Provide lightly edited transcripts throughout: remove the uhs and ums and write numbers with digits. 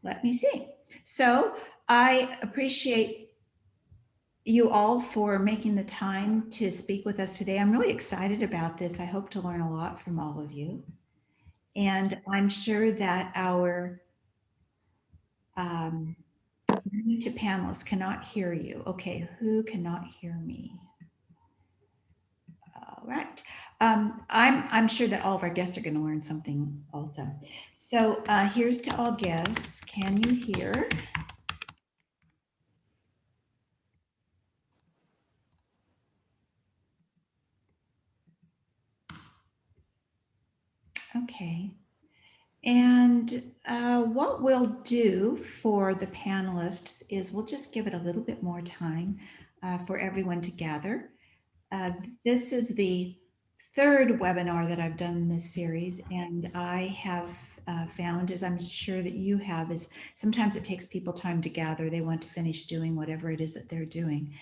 let me see. So I appreciate you all for making the time to speak with us today. I'm really excited about this. I hope to learn a lot from all of you. And I'm sure that our to panelists cannot hear you. Okay, who cannot hear me? All right. I'm sure that all of our guests are going to learn something also. So here's to all guests. Can you hear? Okay. And what we'll do for the panelists is we'll just give it a little bit more time for everyone to gather. This is the third webinar that I've done in this series, and I have found, as I'm sure that you have, is sometimes it takes people time to gather. They want to finish doing whatever it is that they're doing.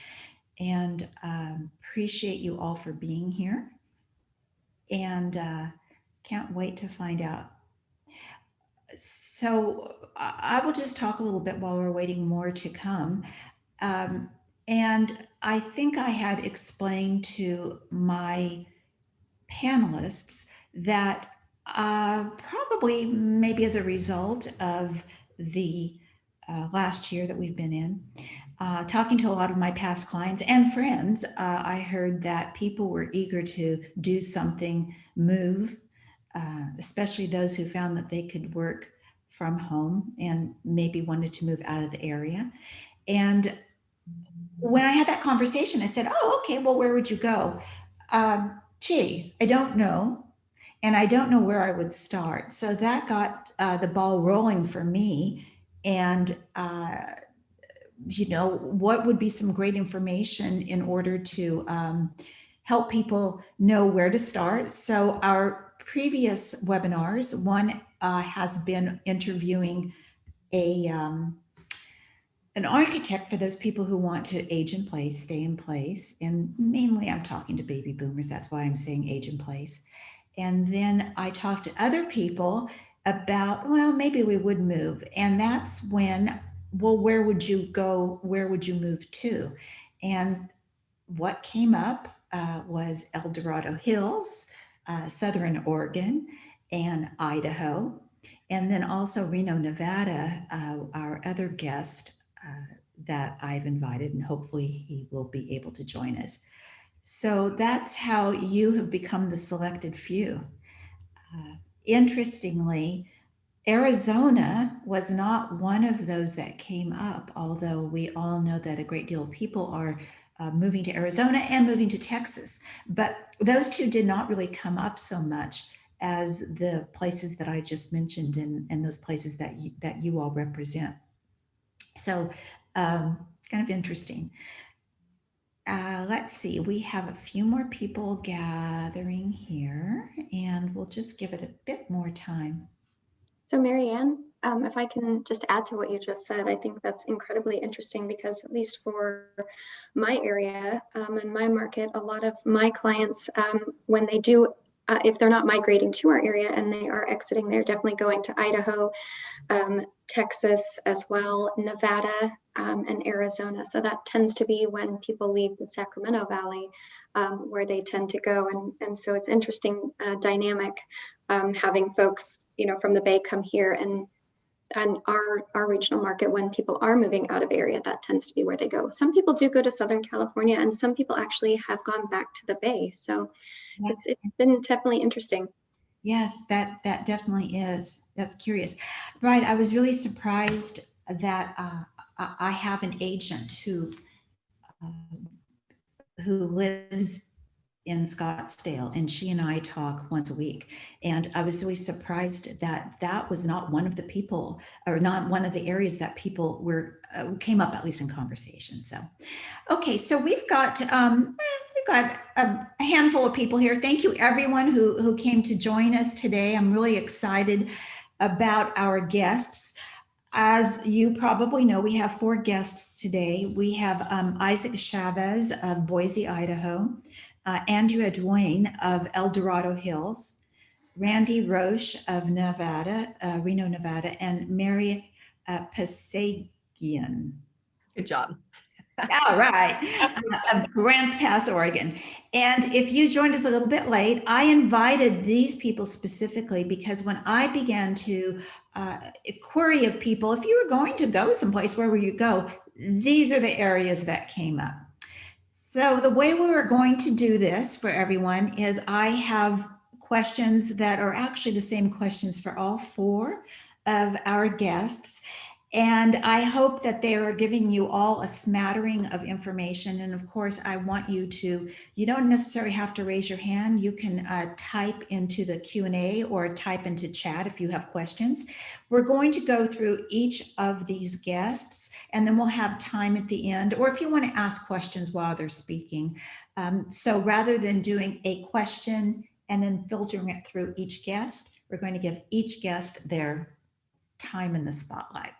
And appreciate you all for being here. And can't wait to find out. So I will just talk a little bit while we're waiting more to come. And I think I had explained to my panelists that probably maybe as a result of the last year that we've been in, talking to a lot of my past clients and friends, I heard that people were eager to do something, move, especially those who found that they could work from home and maybe wanted to move out of the area. And when I had that conversation, I said, oh, okay, well, where would you go? Gee, I don't know. And I don't know where I would start. So that got the ball rolling for me. And, what would be some great information in order to help people know where to start? So our previous webinars, one has been interviewing an architect for those people who want to age in place, stay in place. And mainly I'm talking to baby boomers. That's why I'm saying age in place. And then I talked to other people about, well, maybe we would move. And that's when, well, where would you go? Where would you move to? And what came up was El Dorado Hills, Southern Oregon, and Idaho. And then also Reno, Nevada, our other guest that I've invited, and hopefully he will be able to join us. So that's how you have become the selected few. Interestingly, Arizona was not one of those that came up, although we all know that a great deal of people are moving to Arizona and moving to Texas. But those two did not really come up so much as the places that I just mentioned and those places that you all represent. So kind of interesting. Let's see, we have a few more people gathering here, and we'll just give it a bit more time. So Mary Ann, if I can just add to what you just said, I think that's incredibly interesting because at least for my area and my market, a lot of my clients, when they do, if they're not migrating to our area and they are exiting, they're definitely going to Idaho, Texas as well, Nevada, and Arizona. So that tends to be when people leave the Sacramento Valley, where they tend to go. And so it's interesting dynamic having folks, from the Bay come here and our regional market, when people are moving out of area, that tends to be where they go. Some people do go to Southern California, and some people actually have gone back to the Bay. So it's been definitely interesting. Yes, that definitely is. That's curious. Right. I was really surprised that I have an agent who lives in Scottsdale, and she and I talk once a week. And I was really surprised that that was not one of the people, or not one of the areas that people were came up, at least in conversation. So, okay, so we've got a handful of people here. Thank you, everyone who came to join us today. I'm really excited about our guests. As you probably know, we have 4 guests today. We have Isaac Chavez of Boise, Idaho, Andrea Duane of El Dorado Hills, Randy Roche of Nevada, Reno, Nevada, and Mary Parsagian. Good job. All right, of Grants Pass, Oregon. And if you joined us a little bit late, I invited these people specifically because when I began to query of people, if you were going to go someplace, where would you go? These are the areas that came up. So the way we were going to do this for everyone is I have questions that are actually the same questions for all four of our guests. And I hope that they are giving you all a smattering of information. And of course, I want you to, you don't necessarily have to raise your hand. You can type into the Q&A or type into chat if you have questions. We're going to go through each of these guests, and then we'll have time at the end, or if you want to ask questions while they're speaking. So rather than doing a question and then filtering it through each guest, we're going to give each guest their time in the spotlight.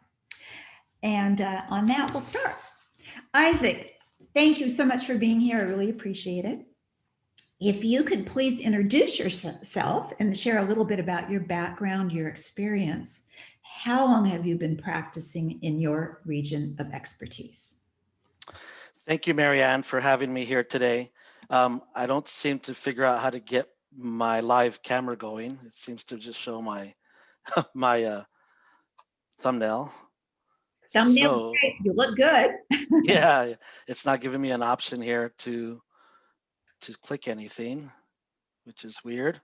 And on that, we'll start. Isaac, thank you so much for being here. I really appreciate it. If you could please introduce yourself and share a little bit about your background, your experience. How long have you been practicing in your region of expertise? Thank you, Mary Ann, for having me here today. I don't seem to figure out how to get my live camera going. It seems to just show my my thumbnail. Thumbnail, so, you look good. Yeah, it's not giving me an option here to click anything, which is weird.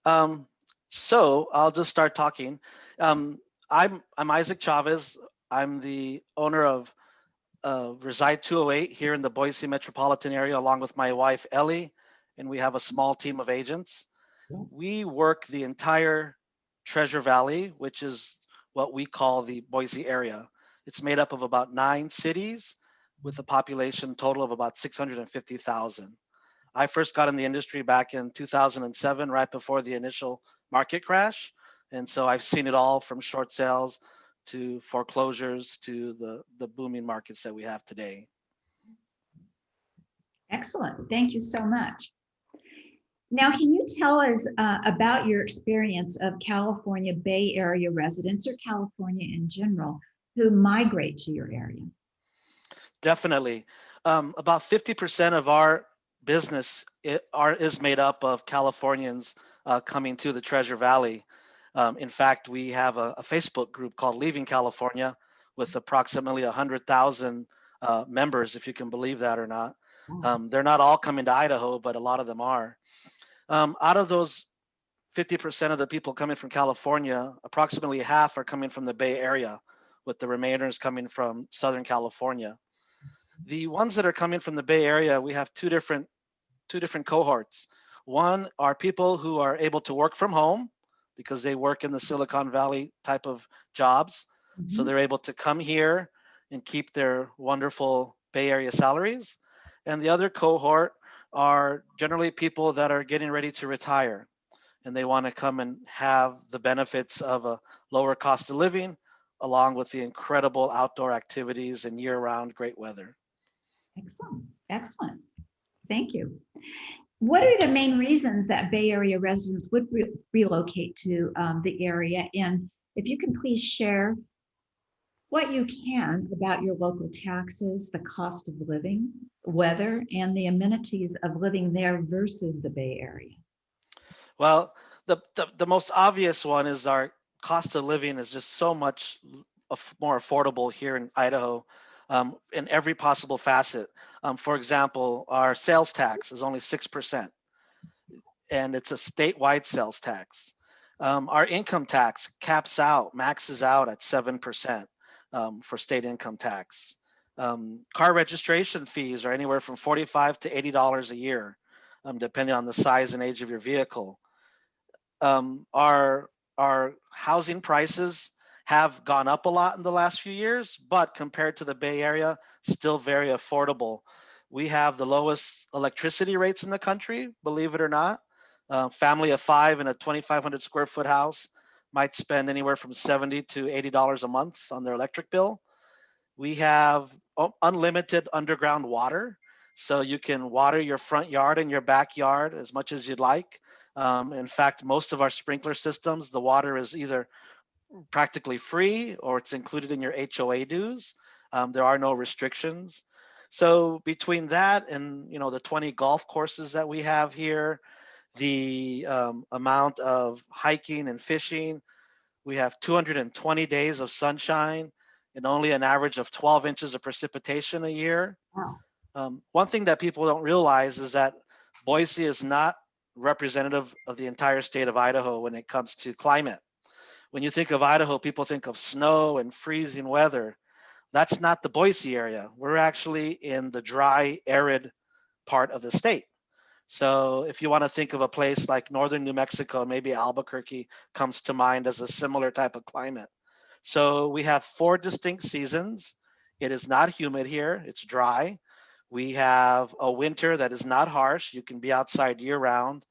So I'll just start talking. I'm Isaac Chavez. I'm the owner of Reside 208 here in the Boise metropolitan area, along with my wife Ellie, and we have a small team of agents. Yes. We work the entire Treasure Valley, which is what we call the Boise area. It's made up of about 9 cities with a population total of about 650,000. I first got in the industry back in 2007, right before the initial market crash. And so I've seen it all from short sales to foreclosures to the booming markets that we have today. Excellent. Thank you so much. Now, can you tell us about your experience of California Bay Area residents or California in general who migrate to your area? Definitely. About 50% of our business is made up of Californians coming to the Treasure Valley. In fact, we have a Facebook group called Leaving California with approximately 100,000 members, if you can believe that or not. They're not all coming to Idaho, but a lot of them are. Out of those 50% of the people coming from California, approximately half are coming from the Bay Area, with the remainders coming from Southern California. The ones that are coming from the Bay Area, we have two different cohorts. One are people who are able to work from home because they work in the Silicon Valley type of jobs. Mm-hmm. So they're able to come here and keep their wonderful Bay Area salaries. And the other cohort are generally people that are getting ready to retire, and they want to come and have the benefits of a lower cost of living, along with the incredible outdoor activities and year-round great weather. Excellent. Excellent. Thank you. What are the main reasons that Bay Area residents would relocate to the area? And if you can please share what you can about your local taxes, the cost of living, weather, and the amenities of living there versus the Bay Area. Well, the most obvious one is our cost of living is just so much more affordable here in Idaho. In every possible facet. For example, our sales tax is only 6%, and it's a statewide sales tax. Our income tax maxes out at 7% for state income tax. Car registration fees are anywhere from $45 to $80 a year, depending on the size and age of your vehicle. Our housing prices have gone up a lot in the last few years, but compared to the Bay Area, still very affordable. We have the lowest electricity rates in the country, believe it or not. Family of 5 in a 2,500 square foot house might spend anywhere from $70 to $80 a month on their electric bill. We have unlimited underground water, so you can water your front yard and your backyard as much as you'd like. In fact, most of our sprinkler systems, the water is either practically free, or it's included in your HOA dues. There are no restrictions. So between that and the 20 golf courses that we have here, the amount of hiking and fishing, we have 220 days of sunshine and only an average of 12 inches of precipitation a year. Wow. One thing that people don't realize is that Boise is not representative of the entire state of Idaho when it comes to climate. When you think of Idaho, people think of snow and freezing weather. That's not the Boise area. We're actually in the dry, arid part of the state. So if you want to think of a place like northern New Mexico, maybe Albuquerque comes to mind as a similar type of climate. So we have 4 distinct seasons. It is not humid here, it's dry. We have a winter that is not harsh. You can be outside year round.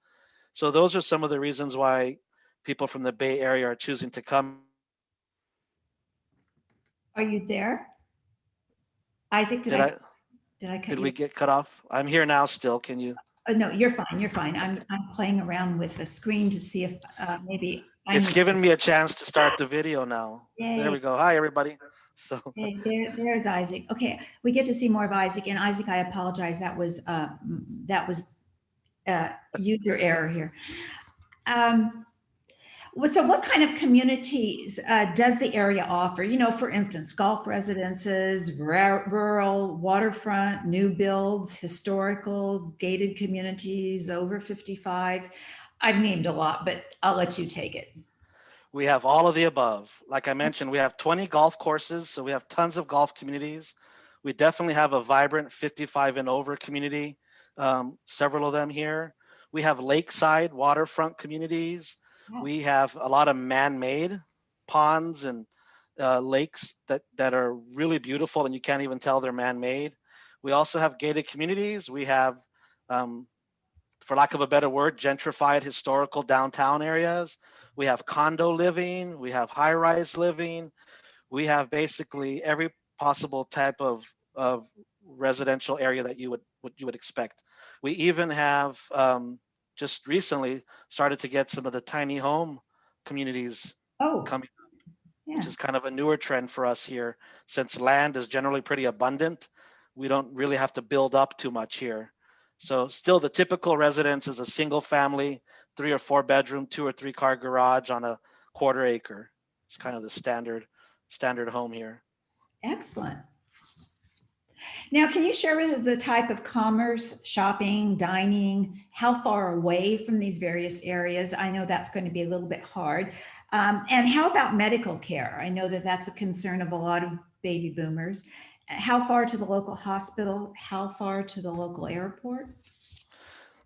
So those are some of the reasons why people from the Bay Area are choosing to come. Are you there? Isaac, Did I cut did you? we get cut off? I'm here now still. Can you? No, you're fine. You're fine. I'm playing around with the screen to see if maybe I It's need. given me a chance to start the video now. There Yay. we go. Hi, everybody. So Hey, there's Isaac. Okay, we get to see more of Isaac. And Isaac, I apologize. That was user error here. So what kind of communities does the area offer? For instance, golf residences, rural, waterfront, new builds, historical, gated communities, over 55. I've named a lot, but I'll let you take it. we have all of the above. Like I mentioned, we have 20 golf courses, so we have tons of golf communities. We definitely have a vibrant 55 and over community, several of them here. We have lakeside waterfront communities. We have a lot of man-made ponds and lakes that are really beautiful, and you can't even tell they're man-made. We also have gated communities. We have, for lack of a better word, gentrified historical downtown areas. We have condo living. We have high-rise living. We have basically every possible type of residential area that you would expect. We even have just recently started to get some of the tiny home communities coming up, which is kind of a newer trend for us here. Since land is generally pretty abundant, we don't really have to build up too much here. So still the typical residence is a single family, 3 or 4 bedroom, 2 or 3 car garage on a quarter acre. It's kind of the standard home here. Excellent. Now, can you share with us the type of commerce, shopping, dining, how far away from these various areas? I know that's going to be a little bit hard. And how about medical care? I know that that's a concern of a lot of baby boomers. How far to the local hospital? How far to the local airport?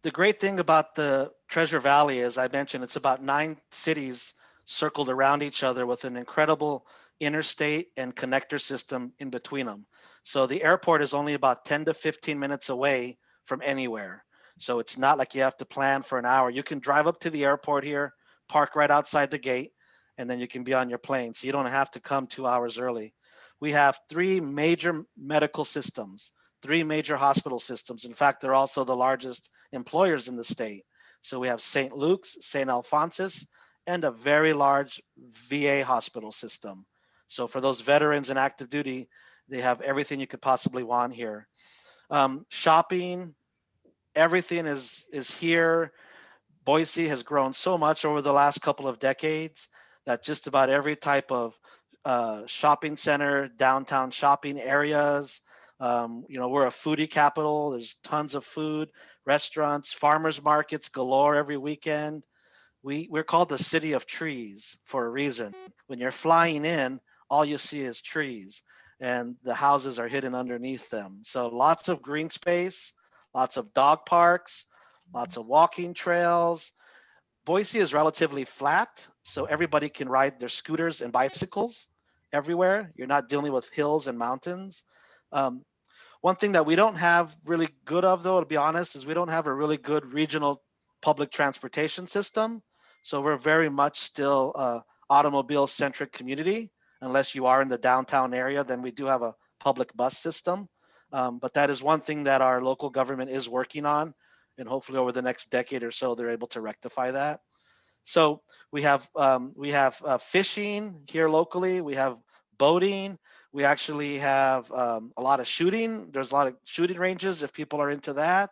The great thing about the Treasure Valley, as I mentioned, it's about 9 cities circled around each other with an incredible interstate and connector system in between them. So the airport is only about 10 to 15 minutes away from anywhere. So it's not like you have to plan for an hour. You can drive up to the airport here, park right outside the gate, and then you can be on your plane. So you don't have to come 2 hours early. We have 3 major medical systems, 3 major hospital systems. In fact, they're also the largest employers in the state. So we have St. Luke's, St. Alphonsus, and a very large VA hospital system. So for those veterans and active duty, they have everything you could possibly want here. Shopping, everything is here. Boise has grown so much over the last couple of decades that just about every type of shopping center, downtown shopping areas, we're a foodie capital. There's tons of food, restaurants, farmers markets galore every weekend. We're called the city of trees for a reason. When you're flying in, all you see is trees and the houses are hidden underneath them. So lots of green space, lots of dog parks, lots of walking trails. Boise is relatively flat, so everybody can ride their scooters and bicycles everywhere. You're not dealing with hills and mountains. One thing that we don't have really good of, though, to be honest, is we don't have a really good regional public transportation system. So we're very much still automobile-centric community. Unless you are in the downtown area, then we do have a public bus system. But that is one thing that our local government is working on. And hopefully over the next decade or so, they're able to rectify that. So we have fishing here locally. We have boating. We actually have a lot of shooting. There's a lot of shooting ranges if people are into that.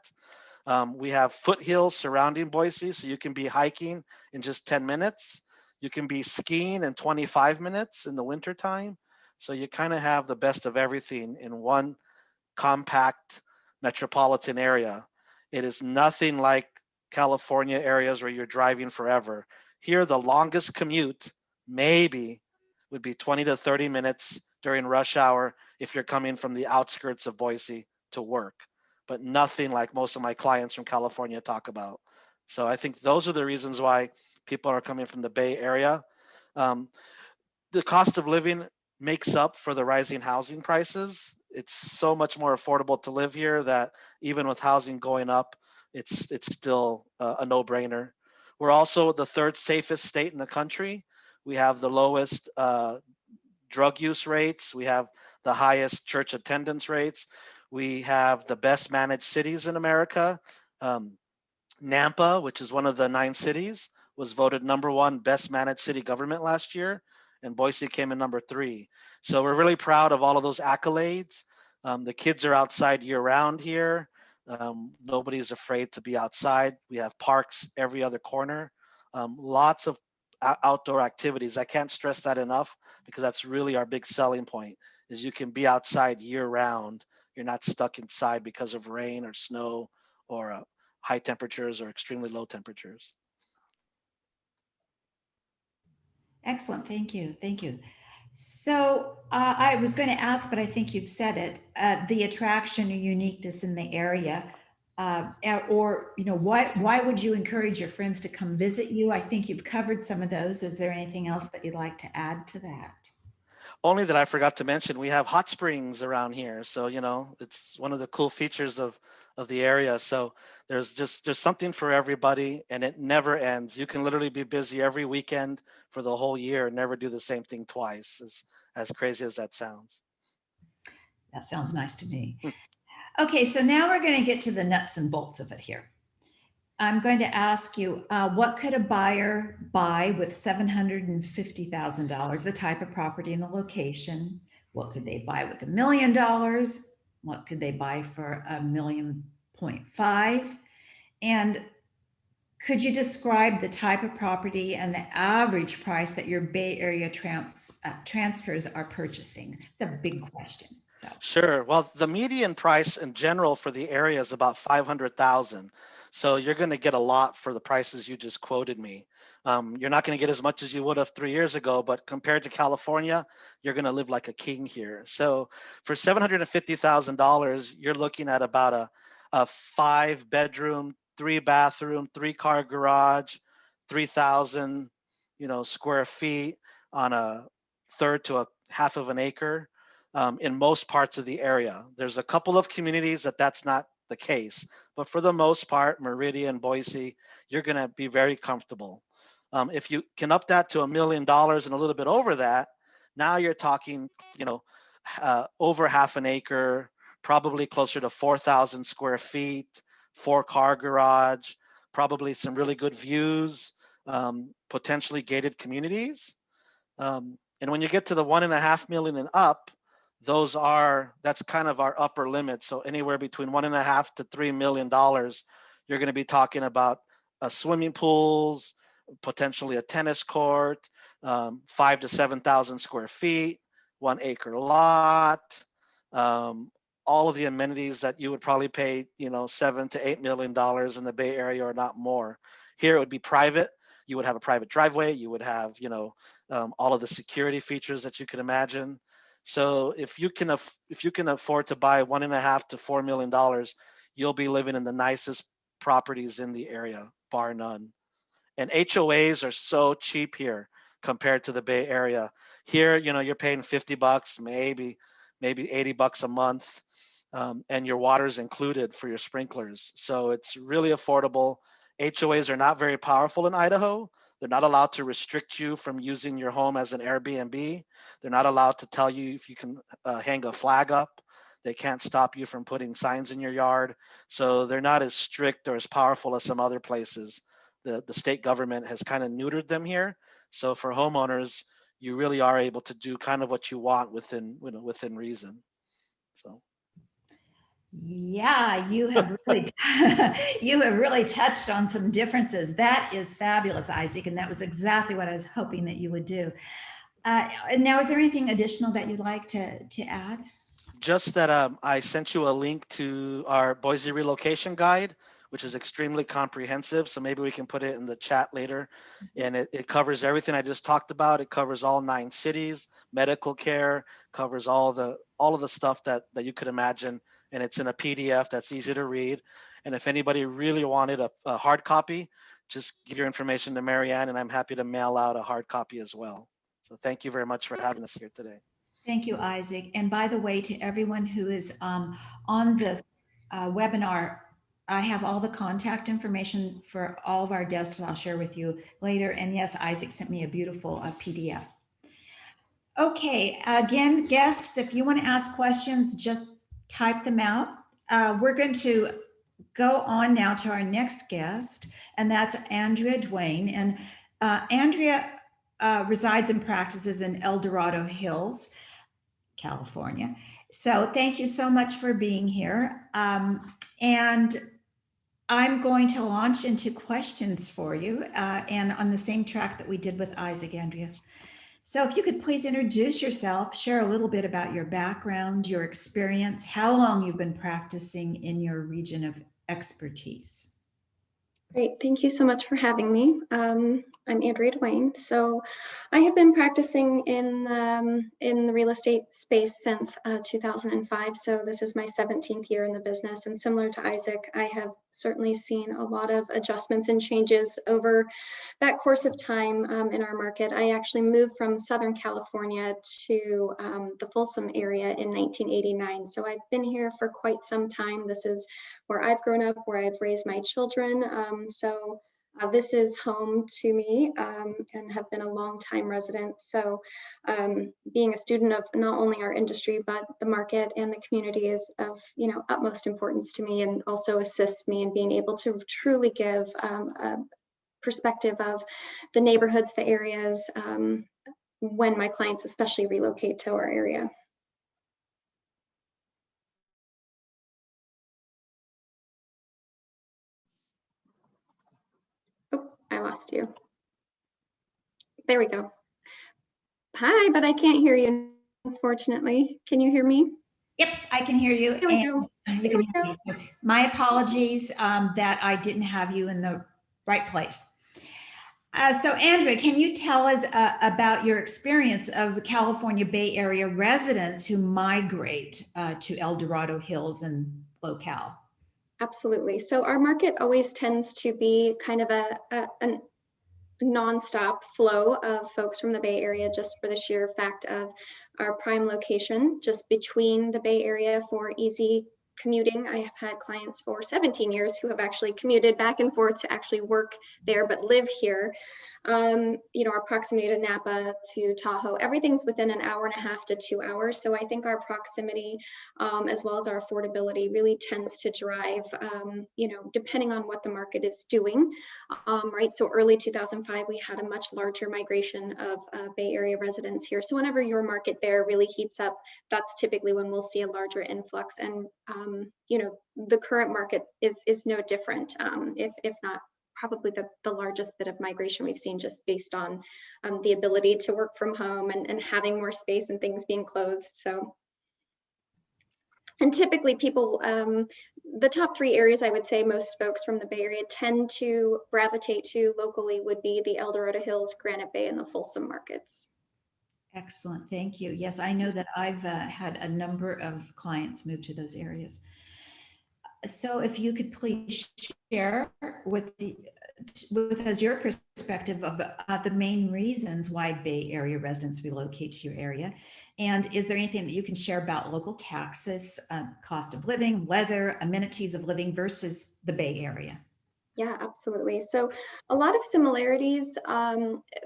We have foothills surrounding Boise, so you can be hiking in just 10 minutes. You can be skiing in 25 minutes in the wintertime. So you kind of have the best of everything in one compact metropolitan area. It is nothing like California areas where you're driving forever. Here, the longest commute maybe would be 20 to 30 minutes during rush hour if you're coming from the outskirts of Boise to work, but nothing like most of my clients from California talk about. So I think those are the reasons why people are coming from the Bay Area. Um, the cost of living makes up for the rising housing prices. It's so much more affordable to live here that even with housing going up, it's still a no-brainer. We're also the third safest state in the country. We have the lowest drug use rates. We have the highest church attendance rates. We have the best managed cities in America. Nampa, which is one of the 9 cities, was voted #1 best managed city government last year, and Boise came in #3. So we're really proud of all of those accolades. The kids are outside year round here. Nobody's afraid to be outside. We have parks every other corner. Lots of outdoor activities. I can't stress that enough because that's really our big selling point is you can be outside year round. You're not stuck inside because of rain or snow or high temperatures or extremely low temperatures. Excellent. Thank you. Thank you. So I was going to ask, but I think you've said it, the attraction or uniqueness in the area. Or, why would you encourage your friends to come visit you? I think you've covered some of those. Is there anything else that you'd like to add to that? Only that I forgot to mention, we have hot springs around here. So, it's one of the cool features of the area. So there's something for everybody and it never ends. You can literally be busy every weekend for the whole year and never do the same thing twice, as crazy as that sounds. That sounds nice to me. Okay, so now we're going to get to the nuts and bolts of it here. I'm going to ask you, what could a buyer buy with $750,000, the type of property and the location? What could they buy with $1 million? What could they buy for $1.5 million? And could you describe the type of property and the average price that your Bay Area transfers are purchasing? It's a big question. So. Sure. Well, the median price in general for the area is about 500,000. So you're going to get a lot for the prices you just quoted me. You're not going to get as much as you would have 3 years ago, but compared to California, you're going to live like a king here. So for $750,000, you're looking at about a 5-bedroom, 3-bathroom, 3-car garage, 3,000, square feet on a third to a half of an acre. In most parts of the area. There's a couple of communities that's not the case, but for the most part, Meridian, Boise, you're going to be very comfortable. If you can up that to $1 million and a little bit over that, now you're talking, over half an acre, probably closer to 4,000 square feet, 4-car garage, probably some really good views, potentially gated communities. And when you get to the 1.5 million and up, that's kind of our upper limit. So anywhere between 1.5 to $3 million, you're going to be talking about swimming pools, potentially a tennis court, 5,000 to 7,000 square feet, 1-acre lot, all of the amenities that you would probably pay, $7 to $8 million in the Bay Area or not more. Here it would be private. You would have a private driveway. You would have, all of the security features that you could imagine. So if you can afford to buy $1.5 to $4 million, you'll be living in the nicest properties in the area, bar none. And HOAs are so cheap here compared to the Bay Area. Here, you're paying $50, maybe $80 a month, and your water's included for your sprinklers. So it's really affordable. HOAs are not very powerful in Idaho. They're not allowed to restrict you from using your home as an Airbnb. They're not allowed to tell you if you can hang a flag up. They can't stop you from putting signs in your yard. So they're not as strict or as powerful as some other places the state government has kind of neutered them here. So for homeowners, you really are able to do kind of what you want within, within reason. So. Yeah, you have really you have really touched on some differences. That is fabulous, Isaac, and that was exactly what I was hoping that you would do. And now, is there anything additional that you'd like to add? Just that I sent you a link to our Boise relocation guide, which is extremely comprehensive. So maybe we can put it in the chat later. And it covers everything I just talked about. It covers all 9 cities, medical care, covers all of the stuff that you could imagine. And it's in a PDF that's easy to read. And if anybody really wanted a hard copy, just give your information to Mary Ann, and I'm happy to mail out a hard copy as well. So thank you very much for having us here today. Thank you, Isaac. And by the way, to everyone who is on this webinar, I have all the contact information for all of our guests. I'll share with you later. And yes, Isaac sent me a beautiful PDF. Okay, again, guests, if you want to ask questions, just type them out. We're going to go on now to our next guest, and that's Andrea Duane. And Andrea resides and practices in El Dorado Hills, California. So thank you so much for being here. And I'm going to launch into questions for you and on the same track that we did with Isaac, Andrea. So if you could please introduce yourself, share a little bit about your background, your experience, how long you've been practicing in your region of expertise. Great, thank you so much for having me. I'm Andrea Duane. So I have been practicing in the real estate space since 2005. So this is my 17th year in the business. And similar to Isaac, I have certainly seen a lot of adjustments and changes over that course of time in our market. I actually moved from Southern California to the Folsom area in 1989. So I've been here for quite some time. This is where I've grown up, where I've raised my children. This is home to me and have been a long time resident. So being a student of not only our industry, but the market and the community is of utmost importance to me, and also assists me in being able to truly give a perspective of the neighborhoods, the areas, when my clients especially relocate to our area. I lost you. There we go. Hi, but I can't hear you, unfortunately. Can you hear me? Yep, I can hear you. There we go. There we go. My apologies that I didn't have you in the right place. So Andrea, can you tell us about your experience of the California Bay Area residents who migrate to El Dorado Hills and locale? Absolutely. So our market always tends to be kind of a nonstop flow of folks from the Bay Area, just for the sheer fact of our prime location, just between the Bay Area for easy commuting. I have had clients for 17 years who have actually commuted back and forth to actually work there, but live here. Our proximity to Napa, to Tahoe, everything's within an hour and a half to 2 hours. So I think our proximity, as well as our affordability, really tends to drive, depending on what the market is doing, right? So early 2005, we had a much larger migration of Bay Area residents here. So whenever your market there really heats up, that's typically when we'll see a larger influx. And, the current market is no different, if not probably the largest bit of migration we've seen, just based on the ability to work from home and having more space and things being closed. So, and typically people, the top 3 areas I would say most folks from the Bay Area tend to gravitate to locally would be the El Dorado Hills, Granite Bay, and the Folsom markets. Excellent, thank you. Yes, I know that I've had a number of clients move to those areas. So if you could please share with us your perspective of the main reasons why Bay Area residents relocate to your area. And is there anything that you can share about local taxes, cost of living, weather, amenities of living versus the Bay Area? Yeah, absolutely. So a lot of similarities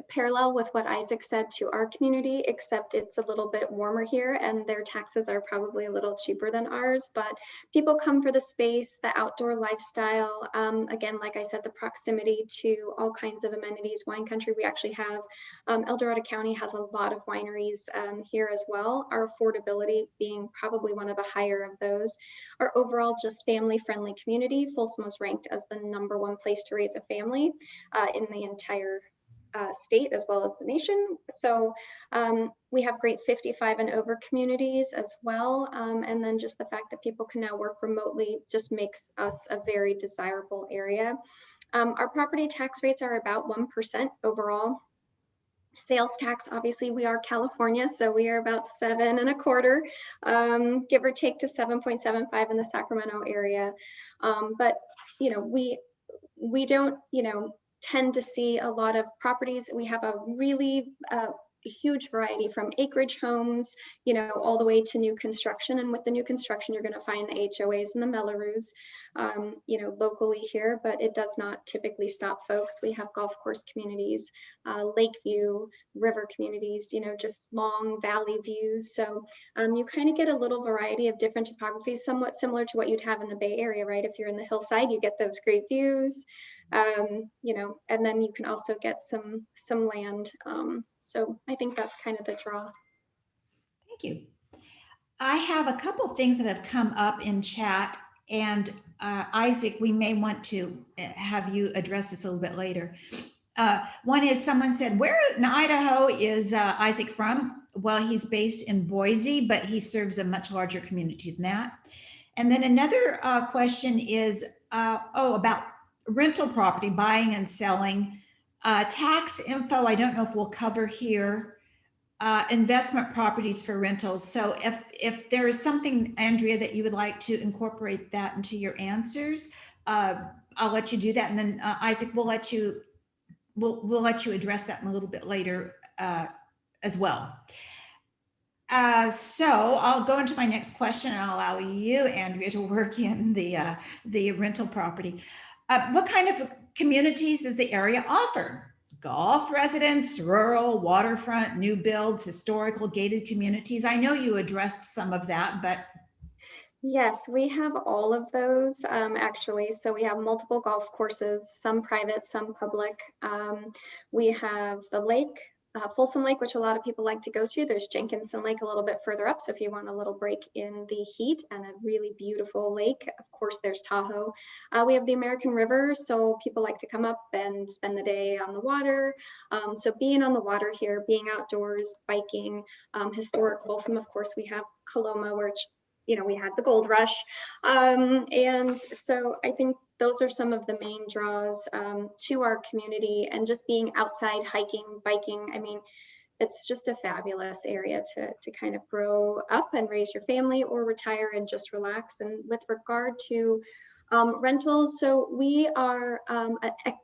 parallel with what Isaac said to our community, except it's a little bit warmer here and their taxes are probably a little cheaper than ours, but people come for the space, the outdoor lifestyle. Again, like I said, the proximity to all kinds of amenities, wine country. We actually have, El Dorado County has a lot of wineries here as well. Our affordability being probably one of the higher of those. Our overall just family-friendly community. Folsom was ranked as the #1 place to raise a family in the entire state as well as the nation. So we have great 55 and over communities as well. And then just the fact that people can now work remotely just makes us a very desirable area. Our property tax rates are about 1% overall. Sales tax, obviously we are California, so we are about 7.25, give or take to 7.75 in the Sacramento area. But you know, we don't, you know, tend to see a lot of properties. We have a really huge variety from acreage homes, you know, all the way to new construction. And with the new construction, you're going to find the HOAs and the Mellorews, you know, locally here, but it does not typically stop folks. We have golf course communities, lake view, river communities, you know, just long valley views. So you kind of get a little variety of different topographies, somewhat similar to what you'd have in the Bay Area, right? If you're in the hillside, you get those great views, you know, and then you can also get some land. So I think that's kind of the draw. Thank you. I have a couple of things that have come up in chat, and Isaac, we may want to have you address this a little bit later. One is someone said, where in Idaho is Isaac from? Well, he's based in Boise, but he serves a much larger community than that. And then another question is, about rental property, buying and selling. Tax info, I don't know if we'll cover here. Investment properties for rentals. So if there is something, Andrea, that you would like to incorporate that into your answers, I'll let you do that. And then Isaac, we'll let you address that in a little bit later as well. So I'll go into my next question and I'll allow you, Andrea, to work in the rental property. What kind of communities does the area offer? Golf residents, rural, waterfront, new builds, historical, gated communities. I know you addressed some of that, but. Yes, we have all of those actually. So we have multiple golf courses, some private, some public. We have the lake, Folsom Lake, which a lot of people like to go to. There's Jenkinson Lake a little bit further up. So if you want a little break in the heat and a really beautiful lake, of course, there's Tahoe. We have the American River. So people like to come up and spend the day on the water. So being on the water here, being outdoors, biking, historic Folsom, of course, we have Coloma, which, you know, we had the gold rush. And so I think those are some of the main draws to our community, and just being outside, hiking, biking. I mean, it's just a fabulous area to kind of grow up and raise your family or retire and just relax. And with regard to rentals, so we are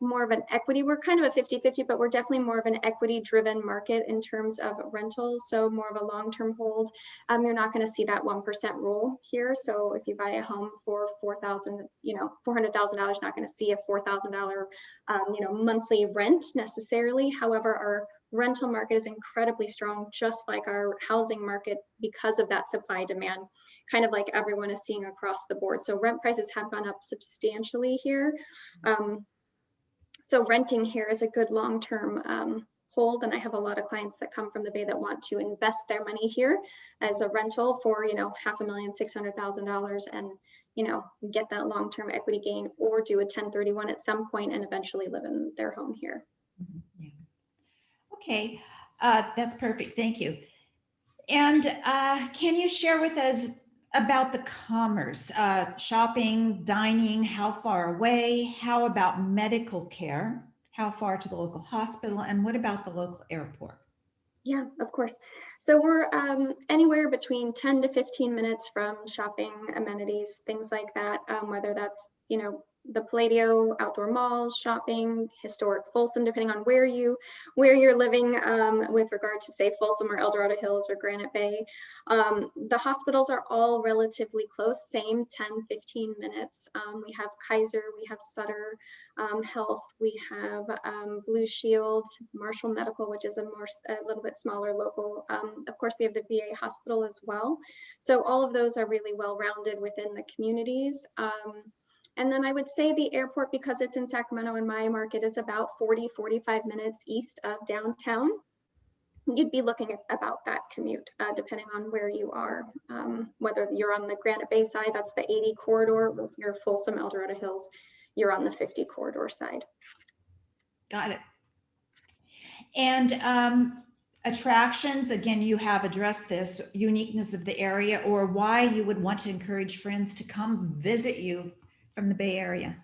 more of an equity, we're kind of a 50-50, but we're definitely more of an equity driven market in terms of rentals. So more of a long-term hold. You're not going to see that 1% rule here. So if you buy a home for $4,000, you know, $400,000, not going to see a $4,000 you know, monthly rent necessarily. However, our rental market is incredibly strong, just like our housing market, because of that supply demand, kind of like everyone is seeing across the board. So rent prices have gone up substantially here. So renting here is a good long-term hold. And I have a lot of clients that come from the Bay that want to invest their money here as a rental for, you know, $500,000, $600,000, and, you know, get that long-term equity gain, or do a 1031 at some point and eventually live in their home here. Yeah. Okay, that's perfect. Thank you. And can you share with us about the commerce, shopping, dining, how far away? How about medical care? How far to the local hospital? And what about the local airport? Yeah, of course. So we're anywhere between 10 to 15 minutes from shopping, amenities, things like that, whether that's, you know, the Palladio, outdoor malls, shopping, historic Folsom, depending on where you're living with regard to, say, Folsom or El Dorado Hills or Granite Bay. The hospitals are all relatively close, same 10-15 minutes. We have Kaiser, we have Sutter Health, we have Blue Shield, Marshall Medical, which is a little bit smaller local. Of course, we have the VA hospital as well. So all of those are really well-rounded within the communities. And then I would say the airport, because it's in Sacramento in my market, is about 40-45 minutes east of downtown. You'd be looking at about that commute, depending on where you are. Whether you're on the Granite Bay side, that's the 80 corridor. If you're Folsom, El Dorado Hills, you're on the 50 corridor side. Got it. And attractions, again, you have addressed this, uniqueness of the area, or why you would want to encourage friends to come visit you from the Bay Area.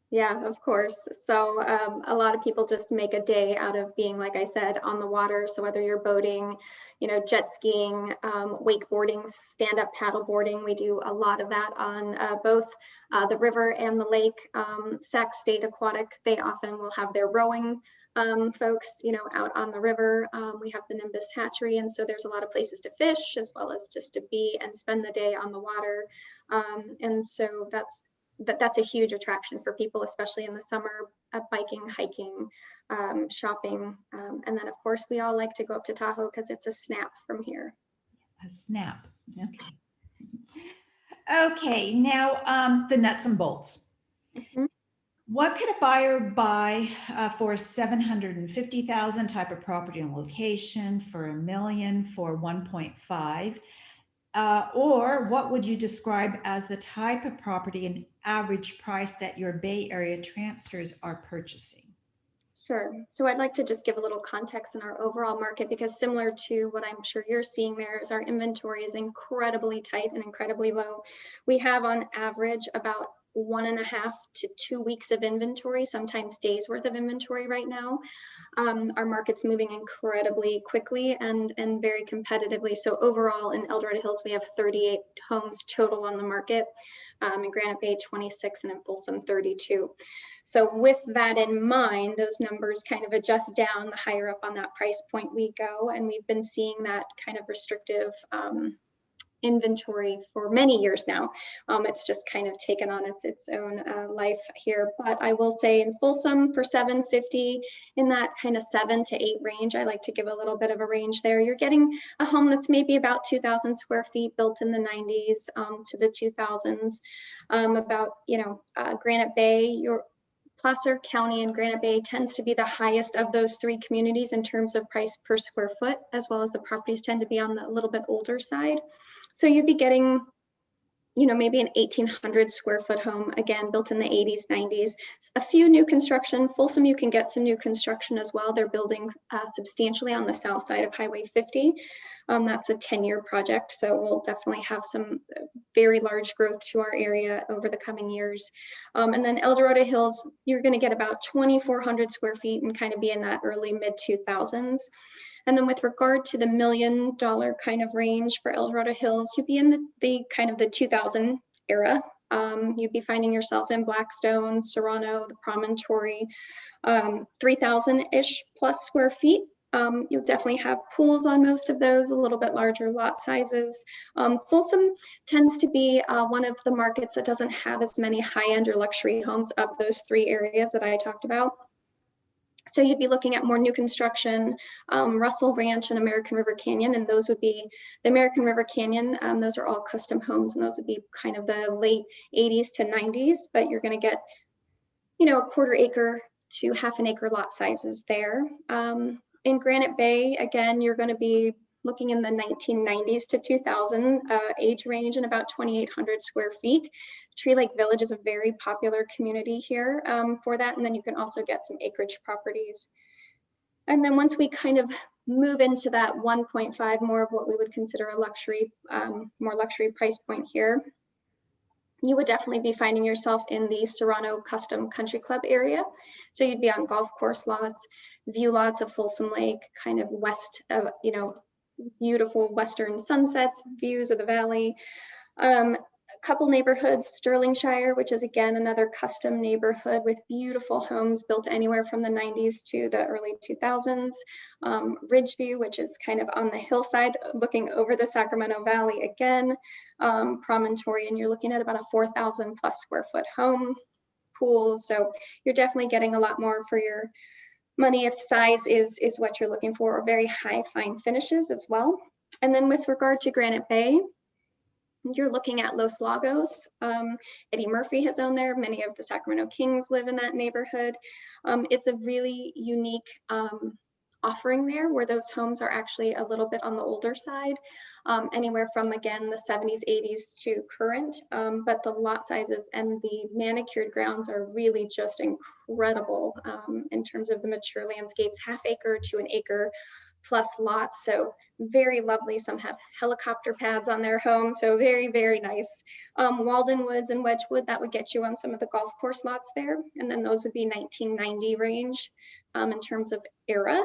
Yeah, of course. So a lot of people just make a day out of being, like I said, on the water. So whether you're boating, jet skiing, wakeboarding, stand-up paddle boarding, we do a lot of that on both the river and the lake. Sac State Aquatic, they often will have their rowing folks, out on the river. We have the Nimbus Hatchery, and so there's a lot of places to fish as well as just to be and spend the day on the water. And so that's a huge attraction for people, especially in the summer, biking, hiking, shopping. And then of course, we all like to go up to Tahoe because it's a snap from here. A snap, okay. Okay, now the nuts and bolts. Mm-hmm. What could a buyer buy for 750,000 type of property and location, for $1 million, for 1.5? Or what would you describe as the type of property and average price that your Bay Area transfers are purchasing? Sure. So I'd like to just give a little context in our overall market, because similar to what I'm sure you're seeing there is our inventory is incredibly tight and incredibly low. We have on average about 1.5 to 2 weeks of inventory, sometimes days worth of inventory right now. Our market's moving incredibly quickly and very competitively. So overall in El Dorado Hills, we have 38 homes total on the market. In Granite Bay, 26, and in Folsom, 32. So with that in mind, those numbers kind of adjust down the higher up on that price point we go. And we've been seeing that kind of restrictive inventory for many years now. It's just kind of taken on its own life here. But I will say in Folsom for 750, in that kind of 7 to 8 range, I like to give a little bit of a range there. You're getting a home that's maybe about 2,000 square feet, built in the 90s to the 2000s. Granite Bay, your Placer County and Granite Bay tends to be the highest of those 3 communities in terms of price per square foot, as well as the properties tend to be on the little bit older side. So you'd be getting, maybe an 1,800 square foot home, again, built in the 80s, 90s. A few new construction. Folsom, you can get some new construction as well. They're building substantially on the south side of Highway 50. That's a 10-year project, so we'll definitely have some very large growth to our area over the coming years. And then El Dorado Hills, you're going to get about 2,400 square feet and kind of be in that early mid-2000s. And then with regard to the $1 million kind of range for El Dorado Hills, you'd be in the kind of the 2000 era. You'd be finding yourself in Blackstone, Serrano, the Promontory, 3,000-ish plus square feet. You'll definitely have pools on most of those, a little bit larger lot sizes. Folsom tends to be one of the markets that doesn't have as many high-end or luxury homes of those 3 areas that I talked about. So you'd be looking at more new construction, Russell Ranch and American River Canyon, and those would be the American River Canyon. Those are all custom homes, and those would be kind of the late 80s to 90s, but you're going to get, a 1/4 acre to 1/2 acre lot sizes there. In Granite Bay, again, you're going to be looking in the 1990s to 2000 age range and about 2,800 square feet. Tree Lake Village is a very popular community here for that. And then you can also get some acreage properties. And then once we kind of move into that 1.5, more of what we would consider a luxury, more luxury price point here, you would definitely be finding yourself in the Serrano Custom Country Club area. So you'd be on golf course lots, view lots of Folsom Lake, kind of west of, beautiful western sunsets, views of the valley. couple neighborhoods, Sterlingshire, which is again another custom neighborhood with beautiful homes built anywhere from the 90s to the early 2000s. Ridgeview, which is kind of on the hillside looking over the Sacramento Valley again. Promontory, and you're looking at about a 4,000 plus square foot home, pools. So you're definitely getting a lot more for your money if size is what you're looking for, or very high fine finishes as well. And then with regard to Granite Bay, you're looking at Los Lagos. Eddie Murphy has owned there. Many of the Sacramento Kings live in that neighborhood. It's a really unique offering there, where those homes are actually a little bit on the older side, anywhere from, again, the 70s, 80s to current. But the lot sizes and the manicured grounds are really just incredible in terms of the mature landscapes, half acre to an acre plus lots. So very lovely. Some have helicopter pads on their home. So very, very nice. Walden Woods and Wedgewood, that would get you on some of the golf course lots there. And then those would be 1990 range in terms of era.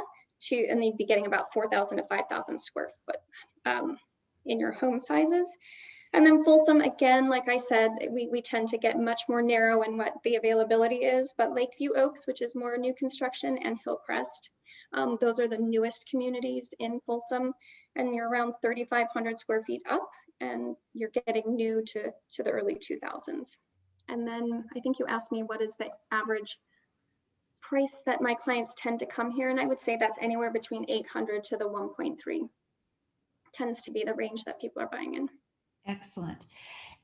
And they'd be getting about 4,000 to 5,000 square foot in your home sizes. And then Folsom, again, like I said, we tend to get much more narrow in what the availability is, but Lakeview Oaks, which is more new construction, and Hillcrest, those are the newest communities in Folsom, and you're around 3,500 square feet up, and you're getting new to the early 2000s. And then I think you asked me, what is the average price that my clients tend to come here? And I would say that's anywhere between 800 to the 1.3 tends to be the range that people are buying in. Excellent.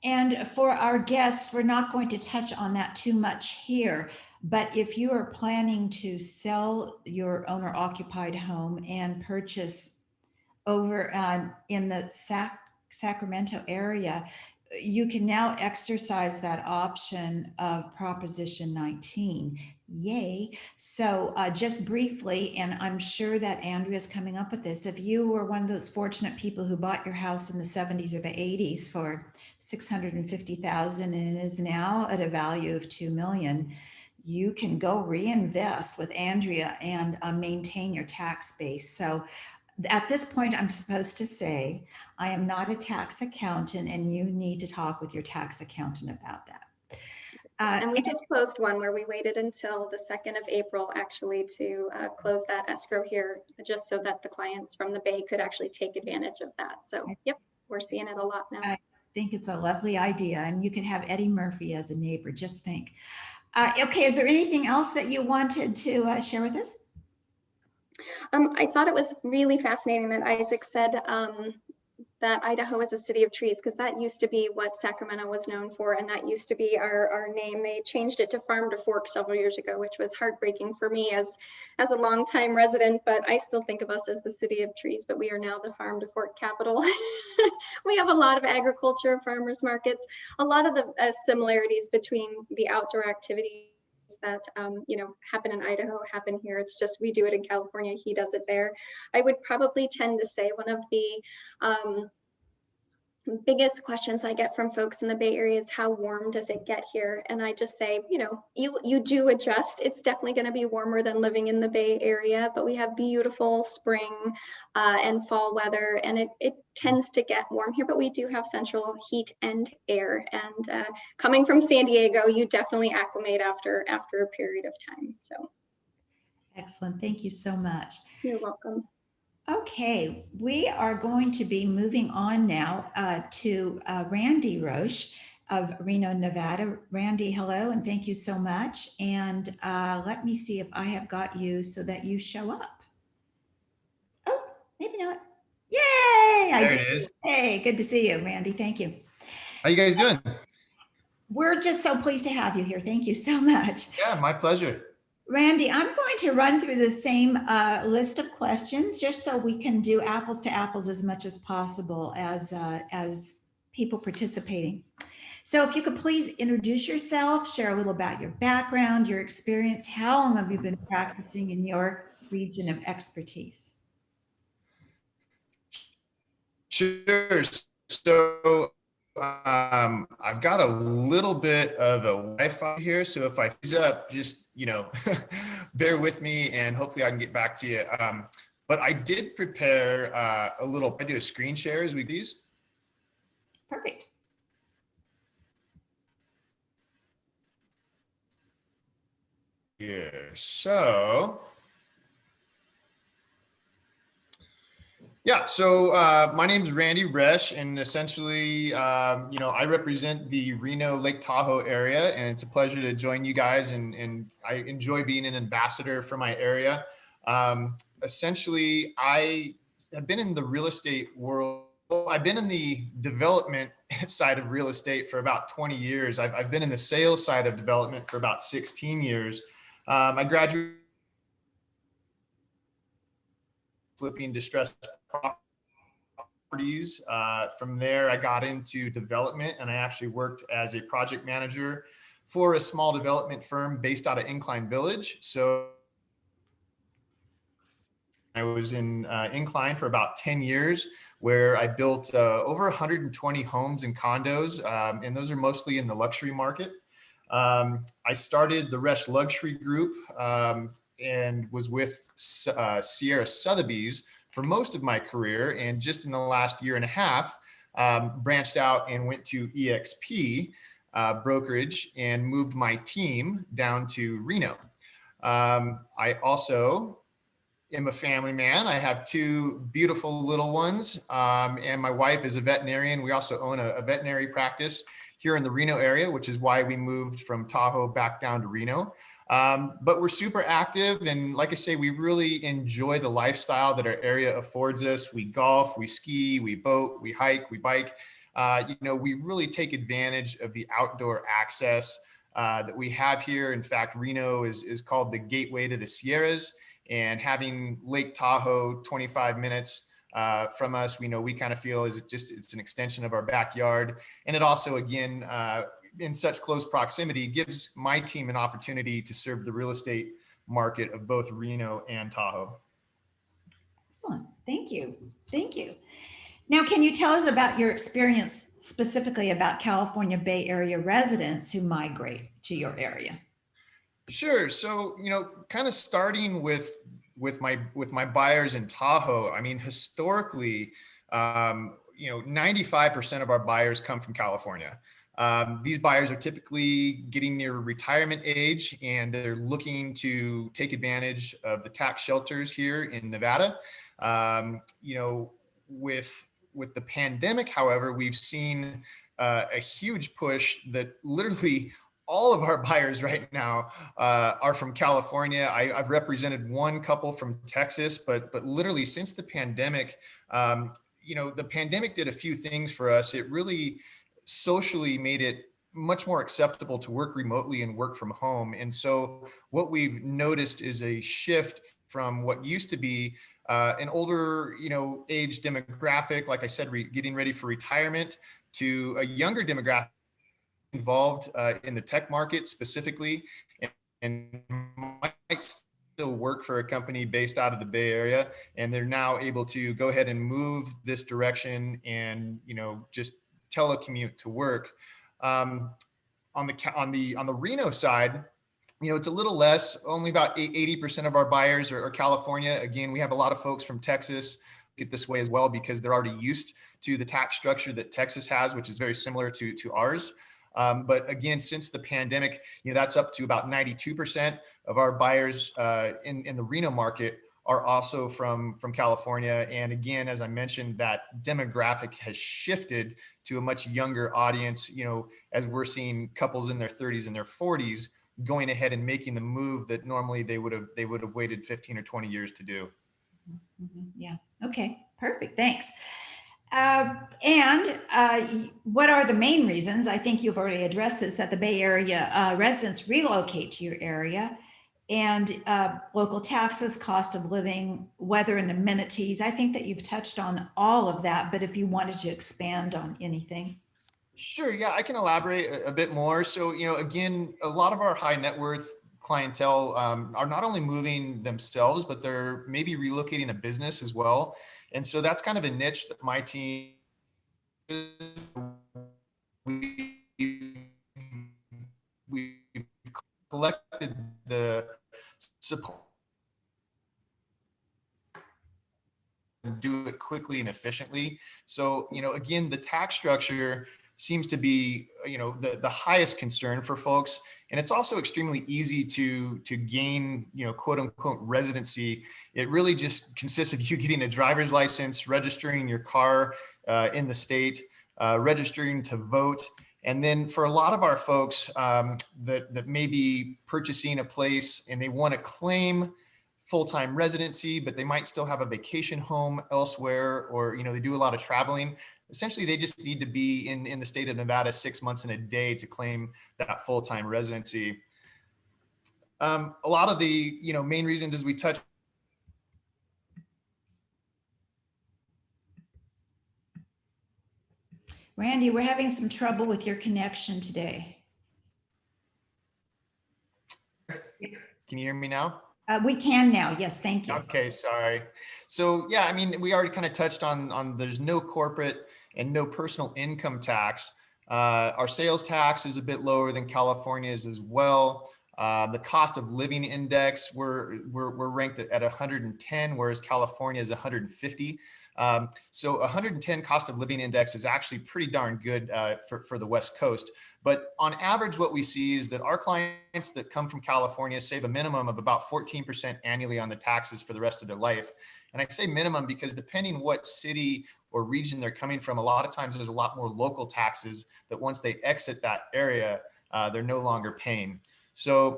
And for our guests, we're not going to touch on that too much here, but if you are planning to sell your owner occupied home and purchase over in the Sacramento area, you can now exercise that option of Proposition 19. Yay. So just briefly, and I'm sure that Andrea's coming up with this, if you were one of those fortunate people who bought your house in the 70s or the 80s for $650,000 and it is now at a value of $2 million, you can go reinvest with Andrea and maintain your tax base. So at this point, I'm supposed to say, I am not a tax accountant, and you need to talk with your tax accountant about that. And we just closed one where we waited until the 2nd of April actually to close that escrow here, just so that the clients from the Bay could actually take advantage of that. So, yep, we're seeing it a lot now. I think it's a lovely idea, and you can have Eddie Murphy as a neighbor, just think. Okay, is there anything else that you wanted to share with us? I thought it was really fascinating that Isaac said that Idaho is a city of trees, because that used to be what Sacramento was known for, and that used to be our name. They changed it to Farm to Fork several years ago, which was heartbreaking for me as a longtime resident, but I still think of us as the city of trees, but we are now the Farm to Fork capital. We have a lot of agriculture, farmers markets, a lot of the similarities between the outdoor activities that happen in Idaho happen here. It's just we do it in California, he does it there. I would probably tend to say one of the biggest questions I get from folks in the Bay Area is, how warm does it get here? And I just say, you do adjust. It's definitely going to be warmer than living in the Bay Area, but we have beautiful spring and fall weather, and it tends to get warm here, but we do have central heat and air. And coming from San Diego, you definitely acclimate after a period of time. So Excellent. Thank you so much. You're welcome. Okay, we are going to be moving on now to Randy Roche of Reno, Nevada. Randy, hello, and thank you so much. And let me see if I have got you so that you show up. Oh, maybe not. Yay! There it is. Hey, good to see you, Randy. Thank you. How you guys doing? We're just so pleased to have you here. Thank you so much. Yeah, my pleasure. Randy, I'm going to run through the same list of questions just so we can do apples to apples as much as possible as people participating. So if you could please introduce yourself, share a little about your background, your experience. How long have you been practicing in your region of expertise? Sure. So I've got a little bit of a Wi-Fi here, so if I freeze up, just bear with me, and hopefully I can get back to you. But I did prepare I do a screen share as we do these. Perfect. here. So, yeah, so my name is Randy Roesch, and essentially, I represent the Reno Lake Tahoe area, and it's a pleasure to join you guys, and I enjoy being an ambassador for my area. Essentially, I have been in the real estate world. Well, I've been in the development side of real estate for about 20 years. I've been in the sales side of development for about 16 years. I graduated flipping distressed properties. From there, I got into development, and I actually worked as a project manager for a small development firm based out of Incline Village. So I was in Incline for about 10 years, where I built over 120 homes and condos, and those are mostly in the luxury market. I started the Roche Luxury Group and was with Sierra Sotheby's for most of my career. And just in the last year and a half, branched out and went to EXP brokerage and moved my team down to Reno. I also am a family man. I have two beautiful little ones, and my wife is a veterinarian. We also own a veterinary practice here in the Reno area, which is why we moved from Tahoe back down to Reno. But we're super active, and like I say, we really enjoy the lifestyle that our area affords us. We golf, we ski, we boat, we hike, we bike. We really take advantage of the outdoor access that we have here. In fact, Reno is called the gateway to the Sierras. And having Lake Tahoe 25 minutes from us, we kind of feel it's an extension of our backyard. And it also, again, in such close proximity, gives my team an opportunity to serve the real estate market of both Reno and Tahoe. Excellent. Thank you. Thank you. Now, can you tell us about your experience specifically about California Bay Area residents who migrate to your area? Sure. So, kind of starting with my buyers in Tahoe. I mean, historically, 95% of our buyers come from California. These buyers are typically getting near retirement age, and they're looking to take advantage of the tax shelters here in Nevada. With the pandemic, however, we've seen a huge push that literally all of our buyers right now are from California. I've represented one couple from Texas, but literally since the pandemic, the pandemic did a few things for us. It really socially made it much more acceptable to work remotely and work from home. And so what we've noticed is a shift from what used to be an older, age demographic, like I said, getting ready for retirement, to a younger demographic involved in the tech market specifically, and might still work for a company based out of the Bay Area, and they're now able to go ahead and move this direction and just telecommute to work. On the Reno side, it's a little less. Only about 80% of our buyers are California. Again, we have a lot of folks from Texas get this way as well, because they're already used to the tax structure that Texas has, which is very similar to ours. But again, since the pandemic, that's up to about 92% of our buyers in the Reno market are also from California. And again, as I mentioned, that demographic has shifted to a much younger audience, as we're seeing couples in their 30s and their 40s going ahead and making the move that normally they would have waited 15 or 20 years to do. Yeah. Okay. Perfect. Thanks. And what are the main reasons? I think you've already addressed this, that the Bay Area residents relocate to your area, and local taxes, cost of living, weather, and amenities. I think that you've touched on all of that, but if you wanted to expand on anything. Sure. Yeah, I can elaborate a bit more. So, again, a lot of our high net worth clientele are not only moving themselves, but they're maybe relocating a business as well. And so that's kind of a niche that my team, we've collected the support to do it quickly and efficiently. So, again, the tax structure seems to be, the highest concern for folks. And it's also extremely easy to gain, quote unquote residency. It really just consists of you getting a driver's license, registering your car in the state, registering to vote. And then for a lot of our folks that may be purchasing a place and they want to claim full-time residency, but they might still have a vacation home elsewhere, or they do a lot of traveling. Essentially, they just need to be in the state of Nevada 6 months and a day to claim that full-time residency. A lot of the main reasons, as we touched. Randy, we're having some trouble with your connection today. Can you hear me now? We can now. Yes, thank you. Okay, sorry. So yeah, I mean, we already kind of touched on there's no corporate and no personal income tax. Our sales tax is a bit lower than California's as well. The cost of living index, we're ranked at 110, whereas California is 150. So 110 cost of living index is actually pretty darn good for the West Coast. But on average, what we see is that our clients that come from California save a minimum of about 14% annually on the taxes for the rest of their life. And I say minimum because depending what city or region they're coming from, a lot of times there's a lot more local taxes that once they exit that area, they're no longer paying. So,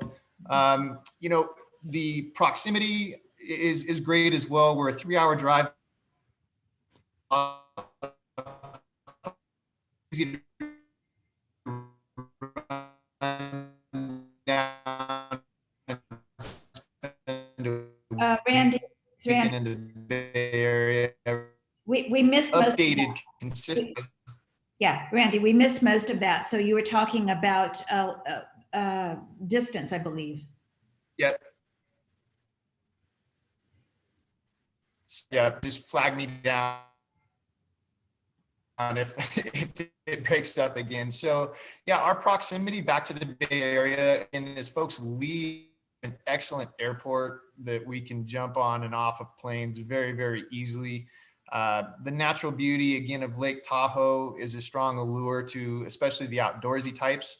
the proximity is great as well. We're a 3-hour drive. Easy to Randy, in the Bay Area. we missed Updated, most consistent. Yeah, Randy, we missed most of that. So you were talking about distance, I believe. Yep. Yeah, just flag me down if it breaks up again. So yeah, our proximity back to the Bay Area, and as folks leave, an excellent airport that we can jump on and off of planes very, very easily. The natural beauty, again, of Lake Tahoe is a strong allure to especially the outdoorsy types.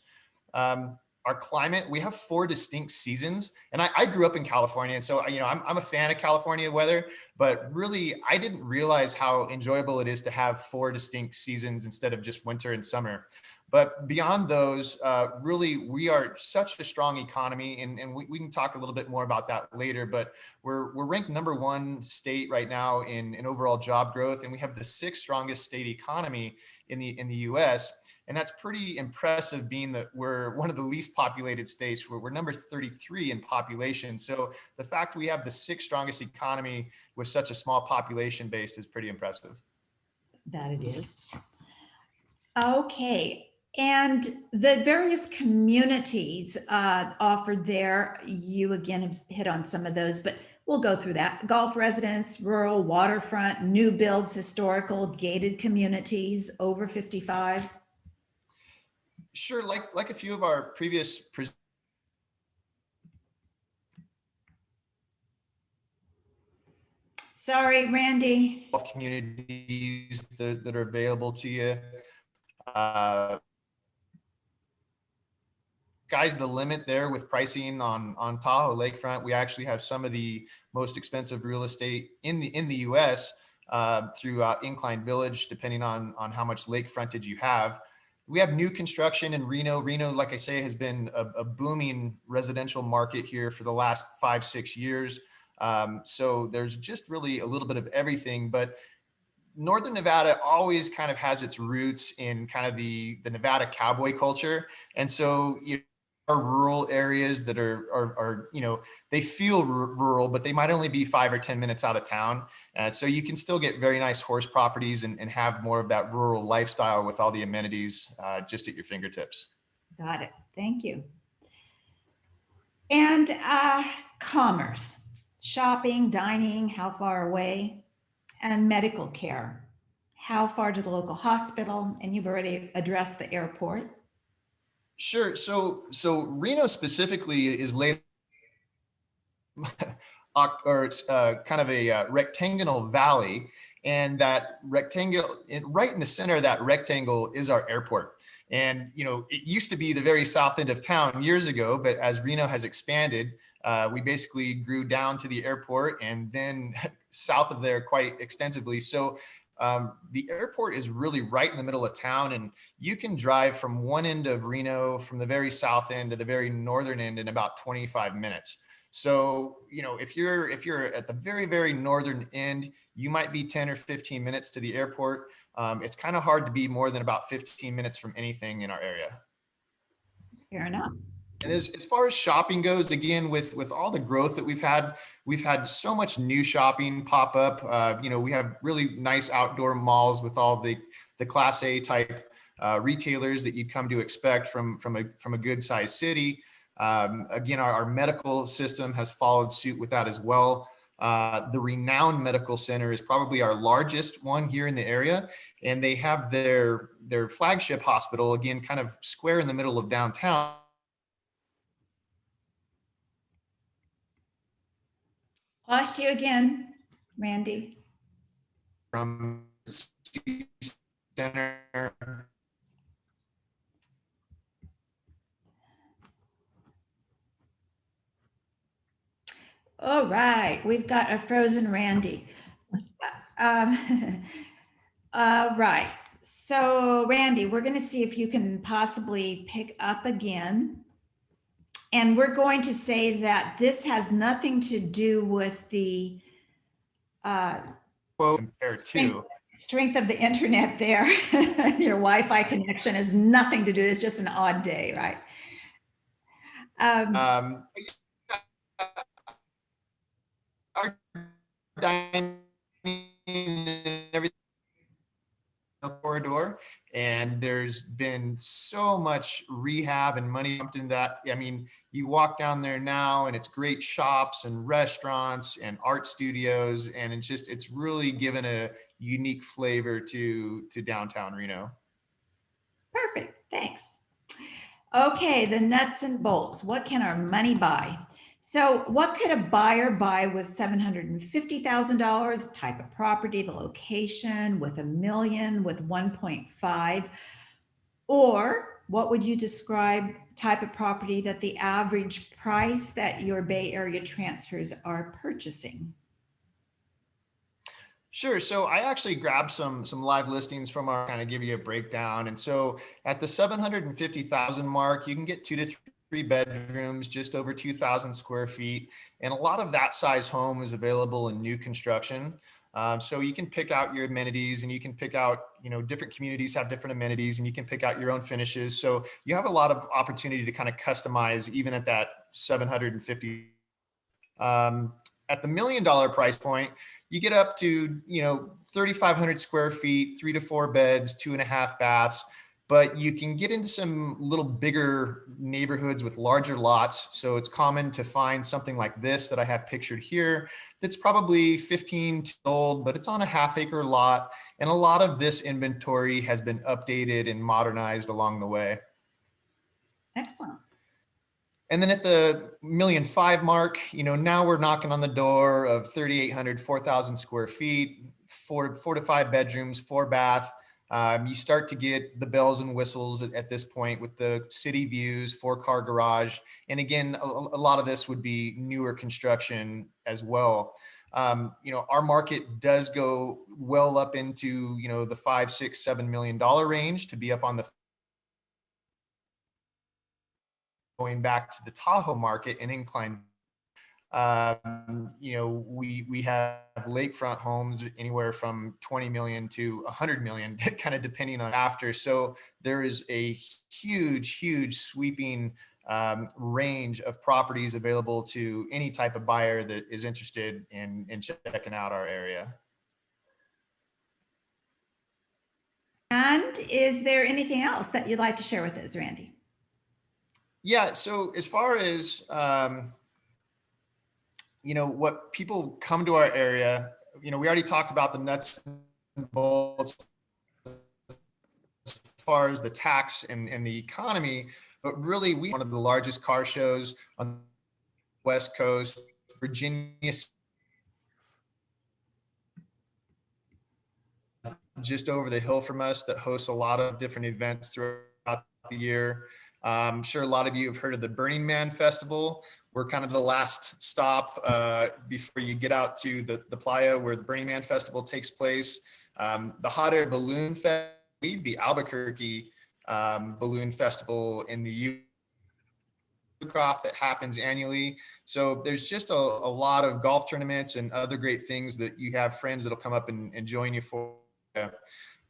Our climate, we have 4 distinct seasons, and I grew up in California, and so I'm a fan of California weather, but really I didn't realize how enjoyable it is to have 4 distinct seasons instead of just winter and summer. But beyond those, really, we are such a strong economy, and we can talk a little bit more about that later, but we're ranked #1 state right now in overall job growth, and we have the 6th strongest state economy in the US. And that's pretty impressive, being that we're one of the least populated states. We're number 33 in population. So the fact we have the 6th strongest economy with such a small population base is pretty impressive. That it is. Okay. And the various communities offered there, you again have hit on some of those, but we'll go through that. Golf residence, rural, waterfront, new builds, historical, gated communities, over 55. Sure, like a few of our previous Sorry, Randy. communities that are available to you. Sky's the limit there with pricing on Tahoe Lakefront. We actually have some of the most expensive real estate in the U.S. Through Incline Village, depending on how much lake frontage you have. We have new construction in Reno. Reno, like I say, has been a booming residential market here for the last 5-6 years. So there's just really a little bit of everything, but Northern Nevada always kind of has its roots in kind of the Nevada cowboy culture. And so our rural areas that are they feel rural, but they might only be 5 or 10 minutes out of town. So you can still get very nice horse properties and have more of that rural lifestyle with all the amenities just at your fingertips. Got it. Thank you. And commerce, shopping, dining, how far away, and medical care. How far to the local hospital? And you've already addressed the airport. Sure. So Reno specifically is laid, or it's kind of a rectangular valley, And that rectangle, right in the center of that rectangle is our airport. And, you know, it used to be the very south end of town years ago, but as Reno has expanded, we basically grew down to the airport and then south of there quite extensively. So the airport is really right in the middle of town, and you can drive from one end of Reno, from the very south end to the very northern end in about 25 minutes. So, you know, if you're at the very northern end, you might be 10 or 15 minutes to the airport. It's kind of hard to be more than about 15 minutes from anything in our area. Fair enough. And as far as shopping goes, again, with all the growth that we've had so much new shopping pop up. You know, we have really nice outdoor malls with all the Class A type retailers that you'd come to expect from a good sized city. Again, our medical system has followed suit with that as well. The Renowned Medical Center is probably our largest one here in the area, and they have their flagship hospital, again, kind of square in the middle of downtown. Lost you again, Randy. From center. All right, we've got a frozen Randy. Right. So Randy, we're going to see if you can possibly pick up again. And we're going to say that this has nothing to do with the Compared to. strength of the internet there. Your Wi-Fi connection has nothing to do. It's just an odd day, right? Our dining and everything corridor, and there's been so much rehab and money pumped into that. I mean, you walk down there now and it's great shops and restaurants and art studios, and it's really given a unique flavor to downtown Reno. Perfect, thanks. Okay, the nuts and bolts. What can our money buy? So what could a buyer buy with $750,000? Type of property, the location, with $1 million, with 1.5, or what would you describe type of property that the average price that your Bay Area transfers are purchasing? Sure. So I actually grabbed some live listings from our, kind of give you a breakdown. And so at the 750,000 mark, you can get 2 to 3 bedrooms, just over 2,000 square feet. And a lot of that size home is available in new construction. So you can pick out your amenities, and you can pick out, you know, different communities have different amenities, and you can pick out your own finishes. So you have a lot of opportunity to kind of customize even at that 750. At the $1 million price point, you get up to, you know, 3,500 square feet, 3 to 4 beds, 2.5 baths. But you can get into some little bigger neighborhoods with larger lots. So it's common to find something like this that I have pictured here that's probably 15 years old, but it's on a half-acre lot. And a lot of this inventory has been updated and modernized along the way. Excellent. And then at the $1.5 million mark, you know, now we're knocking on the door of 3,800, 4,000 square feet, 4 to 5 bedrooms, 4 bath. You start to get the bells and whistles at this point with the city views, 4-car garage. And again, a lot of this would be newer construction as well. You know, our market does go well up into, you know, the $5, $6, $7 million range to be up on the, going back to the Tahoe market and incline. You know, we have lakefront homes anywhere from 20 million to 100 million, kind of depending on after. So there is a huge sweeping range of properties available to any type of buyer that is interested in checking out our area. And is there anything else that you'd like to share with us, Randy? Yeah, so as far as you know, what people come to our area, you know, we already talked about the nuts and bolts as far as the tax and the economy, but really we one of the largest car shows on the West Coast, Virginia. just over the hill from us that hosts a lot of different events throughout the year. I'm sure a lot of you have heard of the Burning Man Festival. We're kind of the last stop before you get out to the playa where the Burning Man Festival takes place. The Hot Air Balloon Festival, the Albuquerque Balloon Festival in the that happens annually. So there's just a lot of golf tournaments and other great things that you have friends that'll come up and join you for.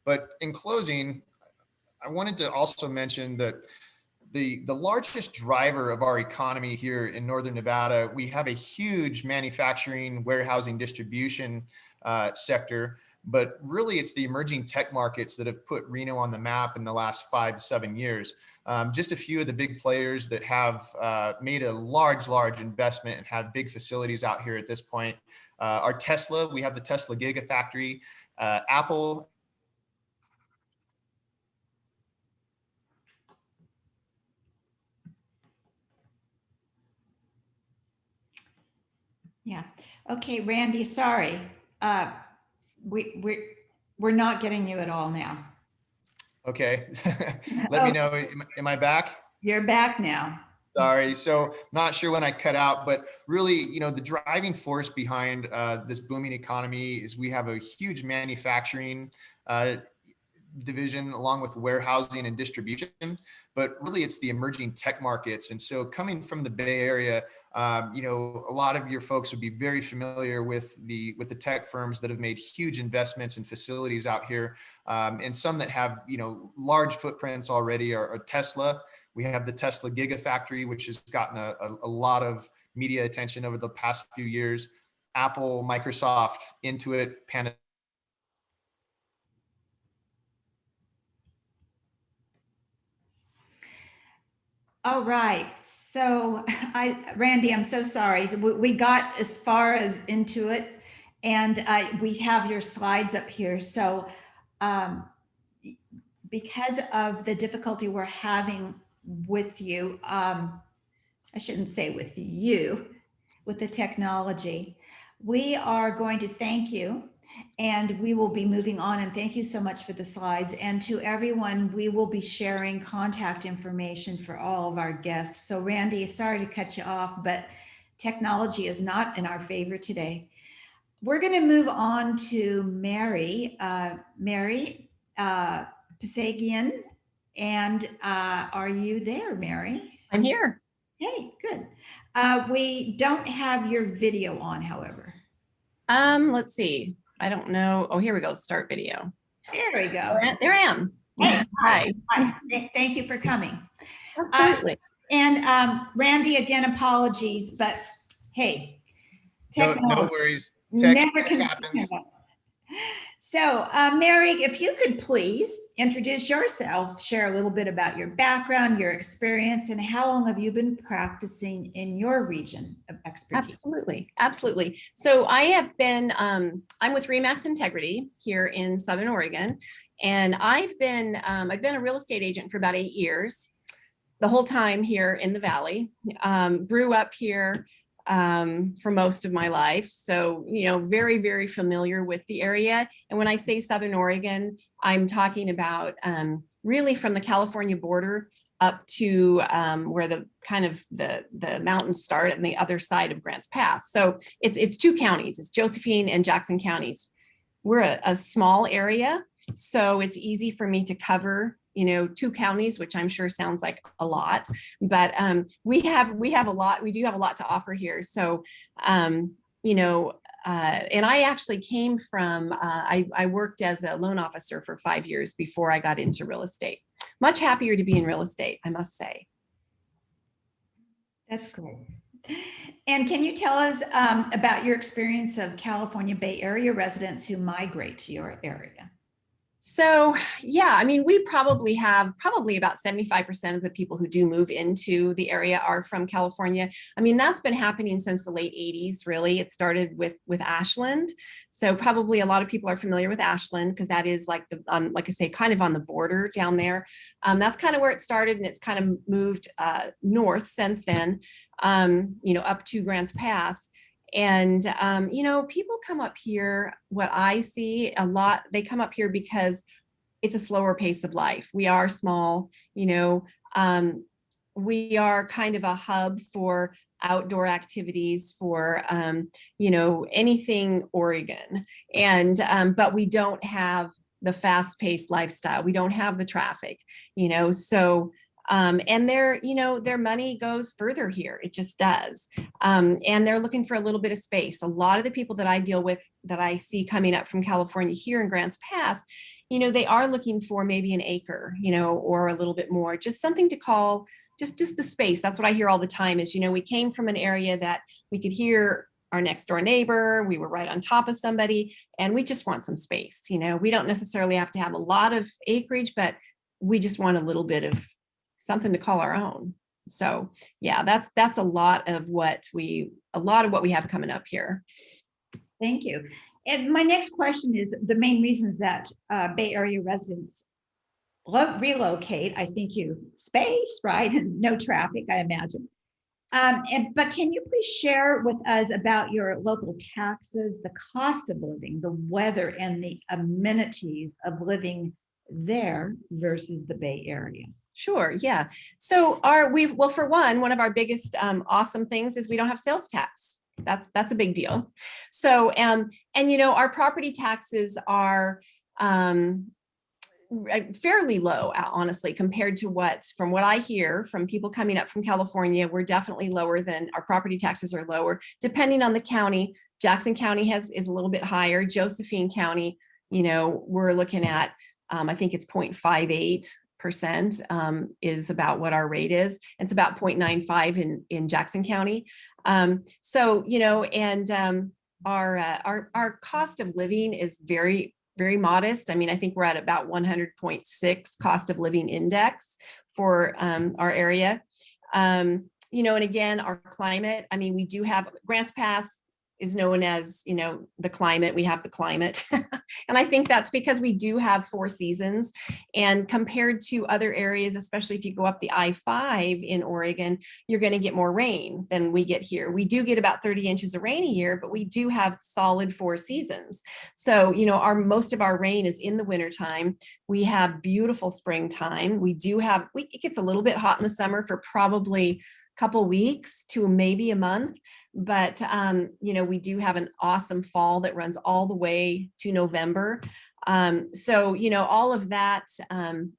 But in closing, I wanted to also mention that the largest driver of our economy here in Northern Nevada, we have a huge manufacturing, warehousing, distribution sector, but really it's the emerging tech markets that have put Reno on the map in the last 5 to 7 years. Just a few of the big players that have made a large investment and have big facilities out here at this point are Tesla. We have the Tesla Gigafactory, Apple. Yeah. Okay, Randy, sorry. We're not getting you at all now. Okay. Let me know. Am I back? You're back now. Sorry. So not sure when I cut out, but really, the driving force behind this booming economy is we have a huge manufacturing division along with warehousing and distribution, but really it's the emerging tech markets. And so coming from the Bay Area, a lot of your folks would be very familiar with the tech firms that have made huge investments in facilities out here. And some that have, large footprints already are Tesla. We have the Tesla Gigafactory, which has gotten a lot of media attention over the past few years. Apple, Microsoft, Intuit, Panasonic. All right. So Randy, I'm so sorry. So we got as far as Intuit, and we have your slides up here. So because of the difficulty we're having with you, I shouldn't say with you, with the technology, we are going to thank you, and we will be moving on. And thank you so much for the slides. And to everyone, we will be sharing contact information for all of our guests. So Randy, sorry to cut you off, but technology is not in our favor today. We're going to move on to Mary, Mary Parsagian. And are you there, Mary? I'm here. Hey, good. We don't have your video on, however. Let's see. I don't know. Oh, here we go. Start video. There we go. There I am. Hey, hi. Thank you for coming. Absolutely. And Randy, again, apologies, but hey, No worries. Never can happens. So, Mary, if you could please introduce yourself, share a little bit about your background, your experience, and how long have you been practicing in your region of expertise? Absolutely. So I have been, I'm with Remax Integrity here in Southern Oregon, and I've been a real estate agent for about 8 years, the whole time here in the Valley. Grew up here for most of my life. So, very, very familiar with the area. And when I say Southern Oregon, I'm talking about really from the California border up to where the mountains start on the other side of Grants Pass. So it's 2 counties, it's Josephine and Jackson counties. We're a small area, so it's easy for me to cover 2 counties, which I'm sure sounds like a lot, but we do have a lot to offer here. So, and I actually came from, I worked as a loan officer for 5 years before I got into real estate. Much happier to be in real estate, I must say. That's great. And can you tell us about your experience of California Bay Area residents who migrate to your area? So, yeah, I mean, we probably about 75% of the people who do move into the area are from California. I mean, that's been happening since the late 80s, really. It started with Ashland. So probably a lot of people are familiar with Ashland because that is like like I say, kind of on the border down there. That's kind of where it started, and it's kind of moved north since then, up to Grants Pass. And, you know, people come up here, what I see a lot, they come up here because it's a slower pace of life. We are small, you know, we are kind of a hub for outdoor activities for, you know, anything Oregon. And, but we don't have the fast paced lifestyle. We don't have the traffic, you know, so, and their, you know, their money goes further here. It just does. And they're looking for a little bit of space. A lot of the people that I deal with, that I see coming up from California here in Grants Pass, you know, they are looking for maybe an acre, you know, or a little bit more, just something to call just the space. That's what I hear all the time is, you know, we came from an area that we could hear our next door neighbor, we were right on top of somebody, and we just want some space. You know, we don't necessarily have to have a lot of acreage, but we just want a little bit of something to call our own. So yeah, that's a lot of what we have coming up here. Thank you. And my next question is the main reasons that Bay Area residents relocate. I think you space, right? And no traffic, I imagine. But can you please share with us about your local taxes, the cost of living, the weather, and the amenities of living there versus the Bay Area? Sure, yeah. So well, for one of our biggest awesome things is we don't have sales tax. That's a big deal. So, and you know, our property taxes are fairly low, honestly, compared to from what I hear from people coming up from California. We're definitely lower than our property taxes are lower, depending on the county. Jackson County is a little bit higher. Josephine County, you know, we're looking at, I think it's 0.58% is about what our rate is. It's about 0.95 in Jackson County. So, you know, and our cost of living is very, very modest. I mean, I think we're at about 100.6 cost of living index for our area. You know, and again, our climate, I mean, we do have Grants Pass is known as, you know, the climate. We have the climate. And I think that's because we do have 4 seasons. And compared to other areas, especially if you go up the I-5 in Oregon, you're going to get more rain than we get here. We do get about 30 inches of rain a year, but we do have solid 4 seasons. So, you know, most of our rain is in the wintertime. We have beautiful springtime. We do have, it gets a little bit hot in the summer for probably couple weeks to maybe a month, but you know, we do have an awesome fall that runs all the way to November. So, you know, all of that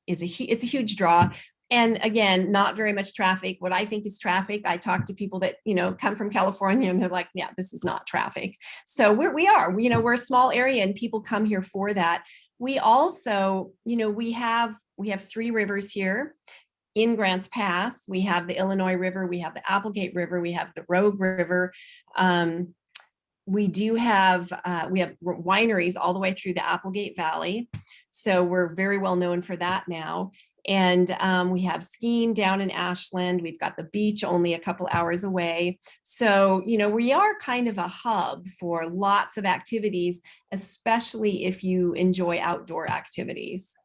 it's a huge draw. And again, not very much traffic. What I think is traffic, I talk to people that, you know, come from California and they're like, yeah, this is not traffic. So we are, you know, we're a small area and people come here for that. We also, you know, we have 3 rivers here. In Grants Pass, we have the Illinois River, we have the Applegate River, we have the Rogue River. We have wineries all the way through the Applegate Valley. So we're very well known for that now. And we have skiing down in Ashland. We've got the beach only a couple hours away. So, you know, we are kind of a hub for lots of activities, especially if you enjoy outdoor activities.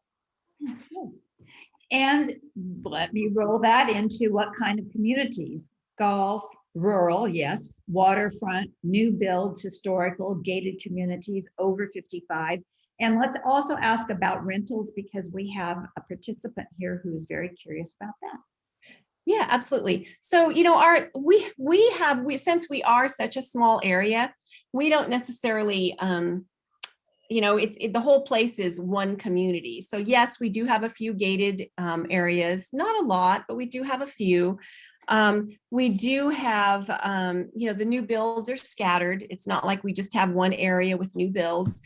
And let me roll that into what kind of communities: golf, rural, yes, waterfront, new builds, historical, gated communities, over 55. And let's also ask about rentals, because we have a participant here who's very curious about that. Yeah, absolutely. So, you know, since we are such a small area, we don't necessarily you know, the whole place is one community. So yes, we do have a few gated areas, not a lot, but we do have a few. We do have, you know, the new builds are scattered. It's not like we just have one area with new builds.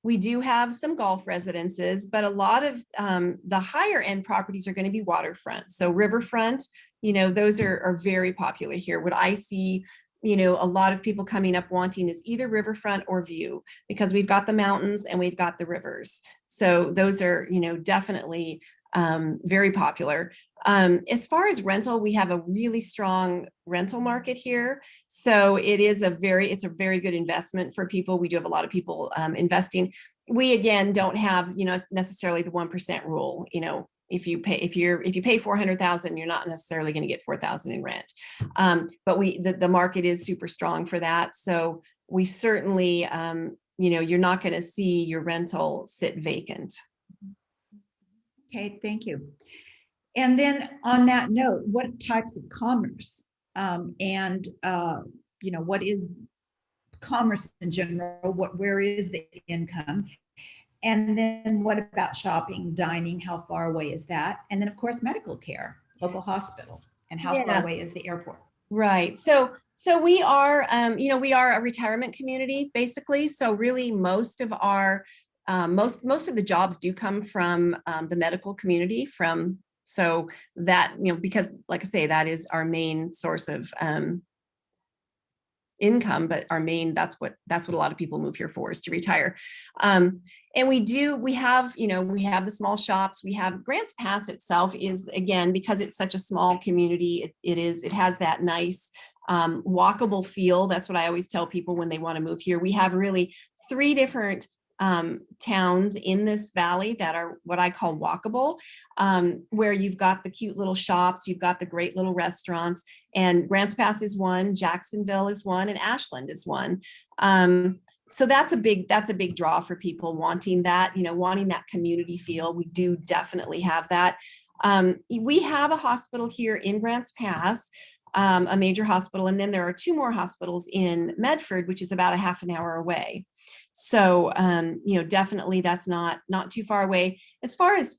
We do have some golf residences, but a lot of the higher end properties are going to be waterfront. So riverfront, you know, those are very popular here. What I see, you know, a lot of people coming up wanting is either riverfront or view, because we've got the mountains and we've got the rivers. So those are, you know, definitely very popular. As far as rental, we have a really strong rental market here. So it's a very good investment for people. We do have a lot of people investing. We, again, don't have, you know, necessarily the 1% rule. You know, if you pay 400,000, you're not necessarily going to get 4,000 in rent. But the market is super strong for that. So we certainly, you're not going to see your rental sit vacant. Okay, thank you. And then on that note, what types of commerce and what is commerce in general? Where is the income? And then what about shopping, dining? How far away is that? And then of course, medical care, local hospital, and how far away is the airport? Right. So we are, we are a retirement community, basically. So really most of our, most of the jobs do come from the medical community so that, because like I say, that is our main source of income, but that's what a lot of people move here for, is to retire. And we have the small shops. We have Grants Pass itself is, again, because it's such a small community, it has that nice walkable feel. That's what I always tell people when they want to move here. We have really 3 different towns in this valley that are what I call walkable, where you've got the cute little shops, you've got the great little restaurants, and Grants Pass is one, Jacksonville is one, and Ashland is one. So that's a big draw for people wanting that, wanting that community feel. We do definitely have that. We have a hospital here in Grants Pass, a major hospital, and then there are 2 more hospitals in Medford, which is about a half an hour away. So, definitely that's not too far away. As far as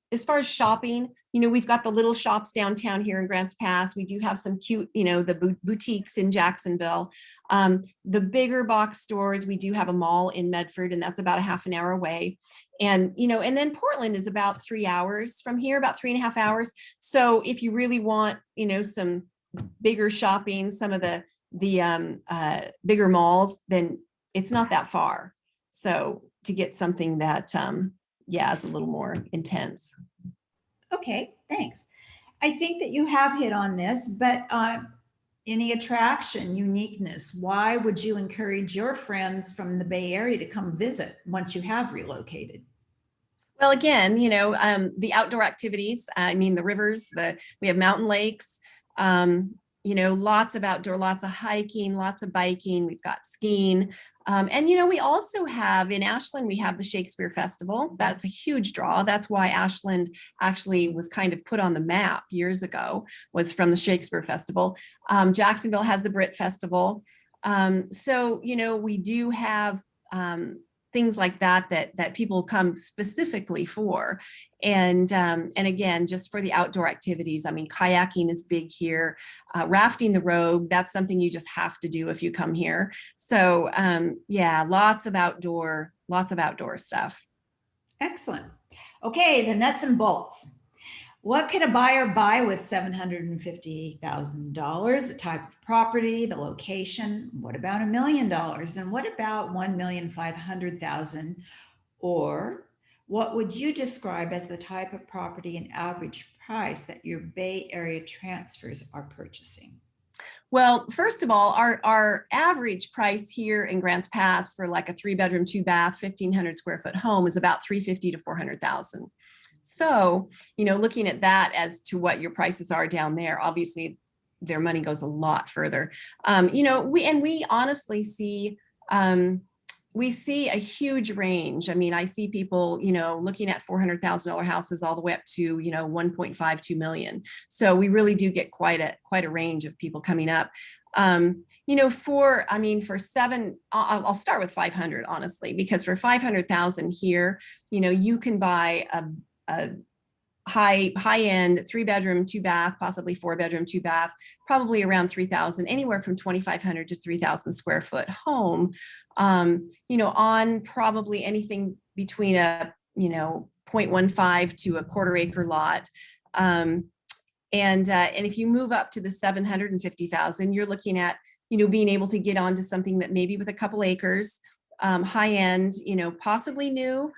shopping, we've got the little shops downtown here in Grants Pass. We do have some cute, the boutiques in Jacksonville. The bigger box stores, we do have a mall in Medford, and that's about a half an hour away. And, and then Portland is about 3 hours from here, about 3.5 hours. So if you really want, some bigger shopping, some of the bigger malls, then it's not that far. So to get something that, is a little more intense. Okay, thanks. I think that you have hit on this, but any attraction, uniqueness, why would you encourage your friends from the Bay Area to come visit once you have relocated? Well, again, the outdoor activities, the rivers, we have mountain lakes, lots of outdoor, lots of hiking, lots of biking. We've got skiing. And, we also have in Ashland, we have the Shakespeare Festival. That's a huge draw. That's why Ashland actually was kind of put on the map years ago, was from the Shakespeare Festival. Jacksonville has the Brit Festival. So, we do have things like that people come specifically for. And again, just for the outdoor activities, kayaking is big here. Rafting the Rogue, that's something you just have to do if you come here. So lots of outdoor stuff. Excellent. Okay, the nuts and bolts. What can a buyer buy with $750,000? The type of property, the location. What about $1 million? And what about $1,500,000? Or what would you describe as the type of property and average price that your Bay Area transfers are purchasing? Well, first of all, our average price here in Grants Pass for like a 3-bedroom, 2-bath, 1,500 square foot home is about $350,000 to $400,000. So, looking at that as to what your prices are down there, obviously their money goes a lot further. We honestly see, we see a huge range. I see people, looking at $400,000 houses all the way up to, 1.52 million. So we really do get quite a range of people coming up. I'll start with 500, honestly, because for 500,000 here, you can buy a high-end 3-bedroom, 2-bath, possibly 4-bedroom, 2-bath, probably around 3,000, anywhere from 2,500 to 3,000 square foot home, on probably anything between a, 0.15 to a 1/4 acre lot. And if you move up to the 750,000, you're looking at, being able to get onto something that maybe with a couple acres, high end, possibly new,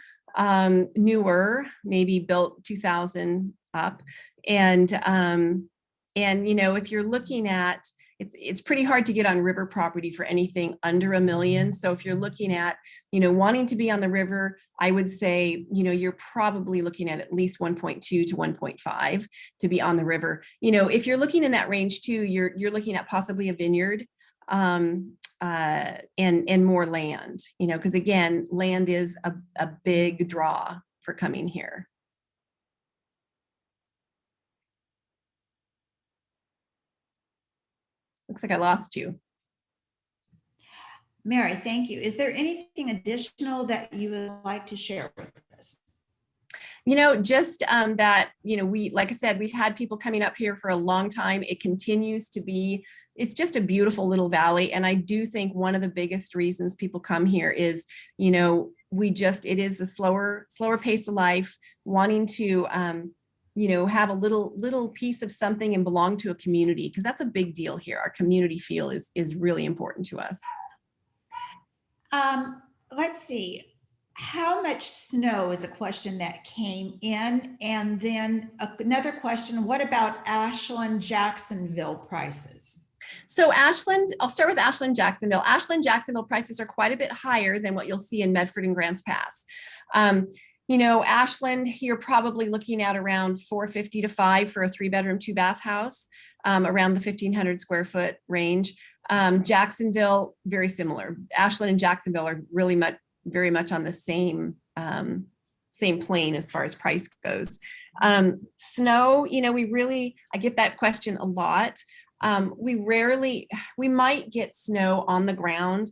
newer, maybe built 2000 up. And if you're looking at it's pretty hard to get on river property for anything under $1 million. So if you're looking at, wanting to be on the river, I would say, you're probably looking at least 1.2 to 1.5 to be on the river. If you're looking in that range too, you're looking at possibly a vineyard, and more land, because again, land is a big draw for coming here. Looks like I lost you. Mary, thank you. Is there anything additional that you would like to share with us? Just that, like I said, we've had people coming up here for a long time. It continues to be, it's just a beautiful little valley. And I do think one of the biggest reasons people come here is, it is the slower pace of life, wanting to, have a little piece of something and belong to a community, because that's a big deal here. Our community feel is really important to us. Let's see. How much snow is a question that came in. And then another question, what about Ashland, Jacksonville prices? So Ashland, I'll start with Ashland, Jacksonville. Ashland, Jacksonville prices are quite a bit higher than what you'll see in Medford and Grants Pass. Ashland, you're probably looking at around $450 to $500 for a 3-bedroom, 2-bath house, around the 1,500 square foot range. Jacksonville, very similar. Ashland and Jacksonville are really very much on the same plane as far as price goes. Snow, I get that question a lot. We might get snow on the ground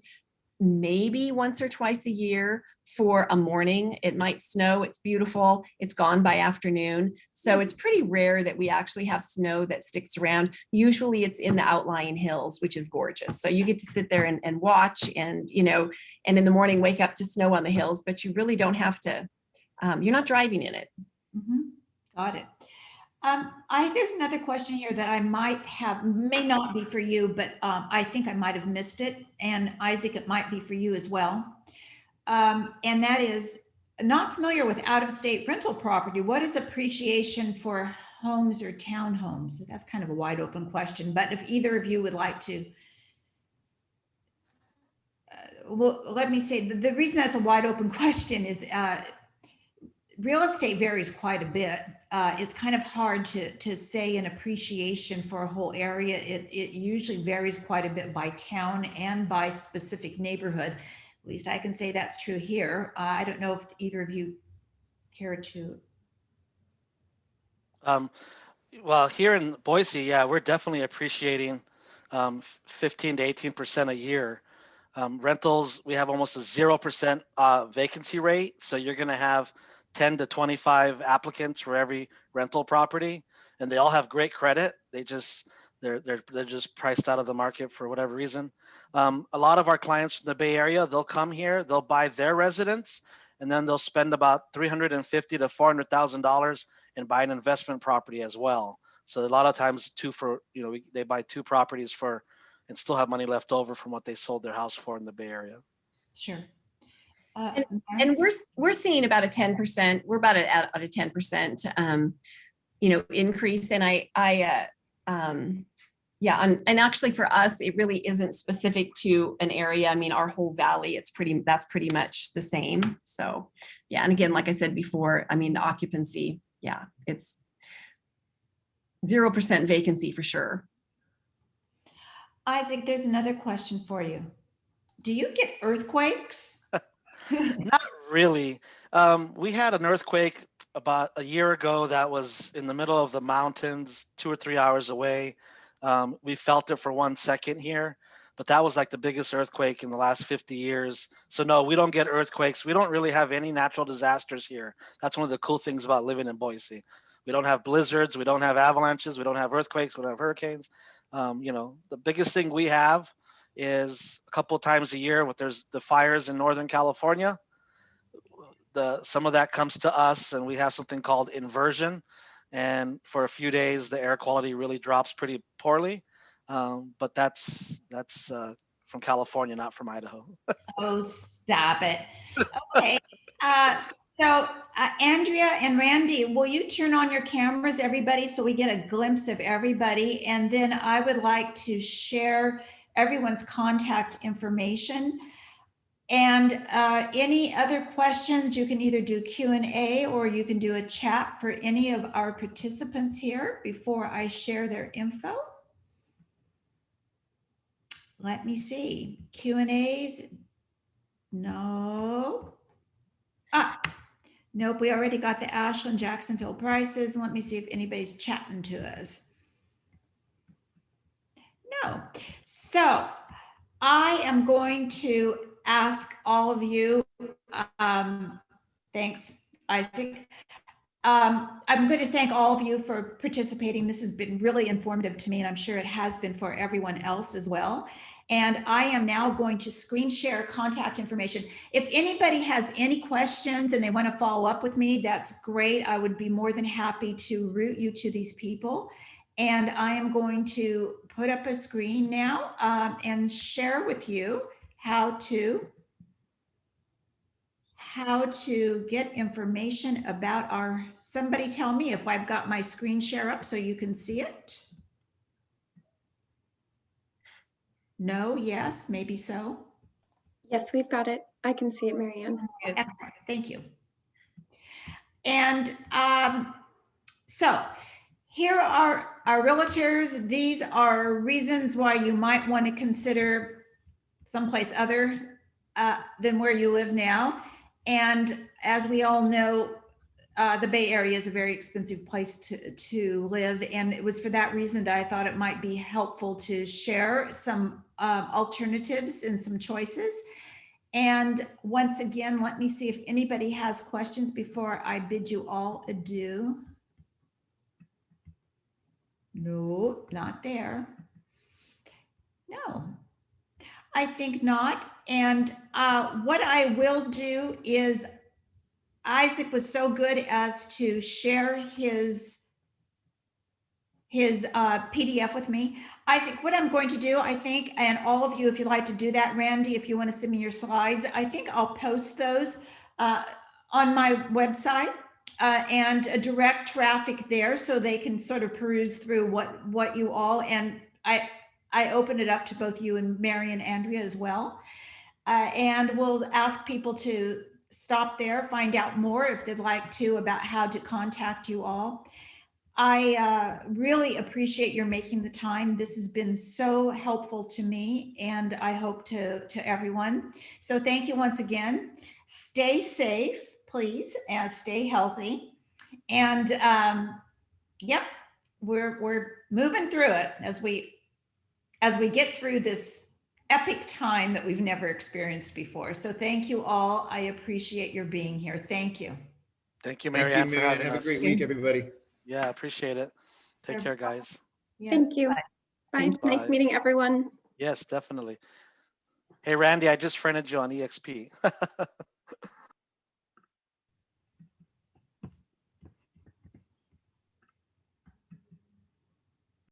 maybe once or twice a year for a morning. It might snow, it's beautiful, it's gone by afternoon. So it's pretty rare that we actually have snow that sticks around. Usually it's in the outlying hills, which is gorgeous. So you get to sit there and watch and in the morning wake up to snow on the hills, but you really don't have to, you're not driving in it. Mm-hmm. Got it. There's another question here that I may not be for you, but I think I might have missed it. And Isaac, it might be for you as well. And that is, not familiar with out-of-state rental property. What is appreciation for homes or townhomes? That's kind of a wide open question, but if either of you would like to, well, let me say the reason that's a wide open question is real estate varies quite a bit. It's kind of hard to say an appreciation for a whole area. It usually varies quite a bit by town and by specific neighborhood. At least I can say that's true here. I don't know if either of you care to. Well, here in Boise, yeah, we're definitely appreciating 15 to 18% a year. Rentals, we have almost a 0% vacancy rate. So you're going to have 10 to 25 applicants for every rental property, and they all have great credit. They're just priced out of the market for whatever reason. A lot of our clients from the Bay Area, they'll come here, they'll buy their residence, and then they'll spend about $350,000 to $400,000 and buy an investment property as well. So a lot of times they buy 2 properties and still have money left over from what they sold their house for in the Bay Area. Sure. And we're seeing about a 10%. We're about at a 10%, increase. And and actually for us, it really isn't specific to an area. I mean, our whole valley, that's pretty much the same. So yeah. And again, like I said before, I mean, the occupancy, yeah, it's 0% vacancy for sure. Isaac, there's another question for you. Do you get earthquakes? Not really. We had an earthquake about a year ago that was in the middle of the mountains, 2 or 3 hours away. We felt it for 1 second here, but that was like the biggest earthquake in the last 50 years. So no, we don't get earthquakes. We don't really have any natural disasters here. That's one of the cool things about living in Boise. We don't have blizzards. We don't have avalanches. We don't have earthquakes. We don't have hurricanes. The biggest thing we have is a couple of times a year there's the fires in Northern California. Some of that comes to us, and we have something called inversion. And for a few days, the air quality really drops pretty poorly. But that's from California, not from Idaho. Oh, stop it. Okay. So Andrea and Randy, will you turn on your cameras, everybody, so we get a glimpse of everybody? And then I would like to share everyone's contact information. And any other questions, you can either do Q&A or you can do a chat for any of our participants here before I share their info. Let me see. Q&As. No. Nope, we already got the Ashland Jacksonville prices. Let me see if anybody's chatting to us. No. So I am going to ask all of you, thanks, Isaac. I'm going to thank all of you for participating. This has been really informative to me, and I'm sure it has been for everyone else as well. And I am now going to screen share contact information. If anybody has any questions and they want to follow up with me, that's great. I would be more than happy to route you to these people. And I am going to put up a screen now and share with you how to get information about somebody tell me if I've got my screen share up so you can see it. No, yes, maybe so. Yes, we've got it. I can see it, Mary Ann. Excellent, thank you. And so here are our realtors. These are reasons why you might want to consider someplace other than where you live now. And as we all know, the Bay Area is a very expensive place to live. And it was for that reason that I thought it might be helpful to share some alternatives and some choices. And once again, let me see if anybody has questions before I bid you all adieu. No, not there. No, I think not. And what I will do is, Isaac was so good as to share his PDF with me. Isaac, what I'm going to do, I think, and all of you, if you'd like to do that, Randy, if you want to send me your slides, I think I'll post those on my website and direct traffic there so they can sort of peruse through what you all, and I open it up to both you and Mary and Andrea as well. And we'll ask people to stop there, find out more if they'd like to about how to contact you all. I really appreciate your making the time. This has been so helpful to me, and I hope to everyone. So thank you once again. Stay safe, please, and stay healthy. And yep, we're moving through it as we get through this epic time that we've never experienced before. So thank you all. I appreciate your being here. Thank you. Thank you, Mary Ann, for having us. Have a great week, everybody. Yeah, appreciate it. Take care, guys. Yes, Thank you. bye. Bye. Bye. Nice meeting everyone. Yes, definitely. Hey, Randy, I just friended you on EXP.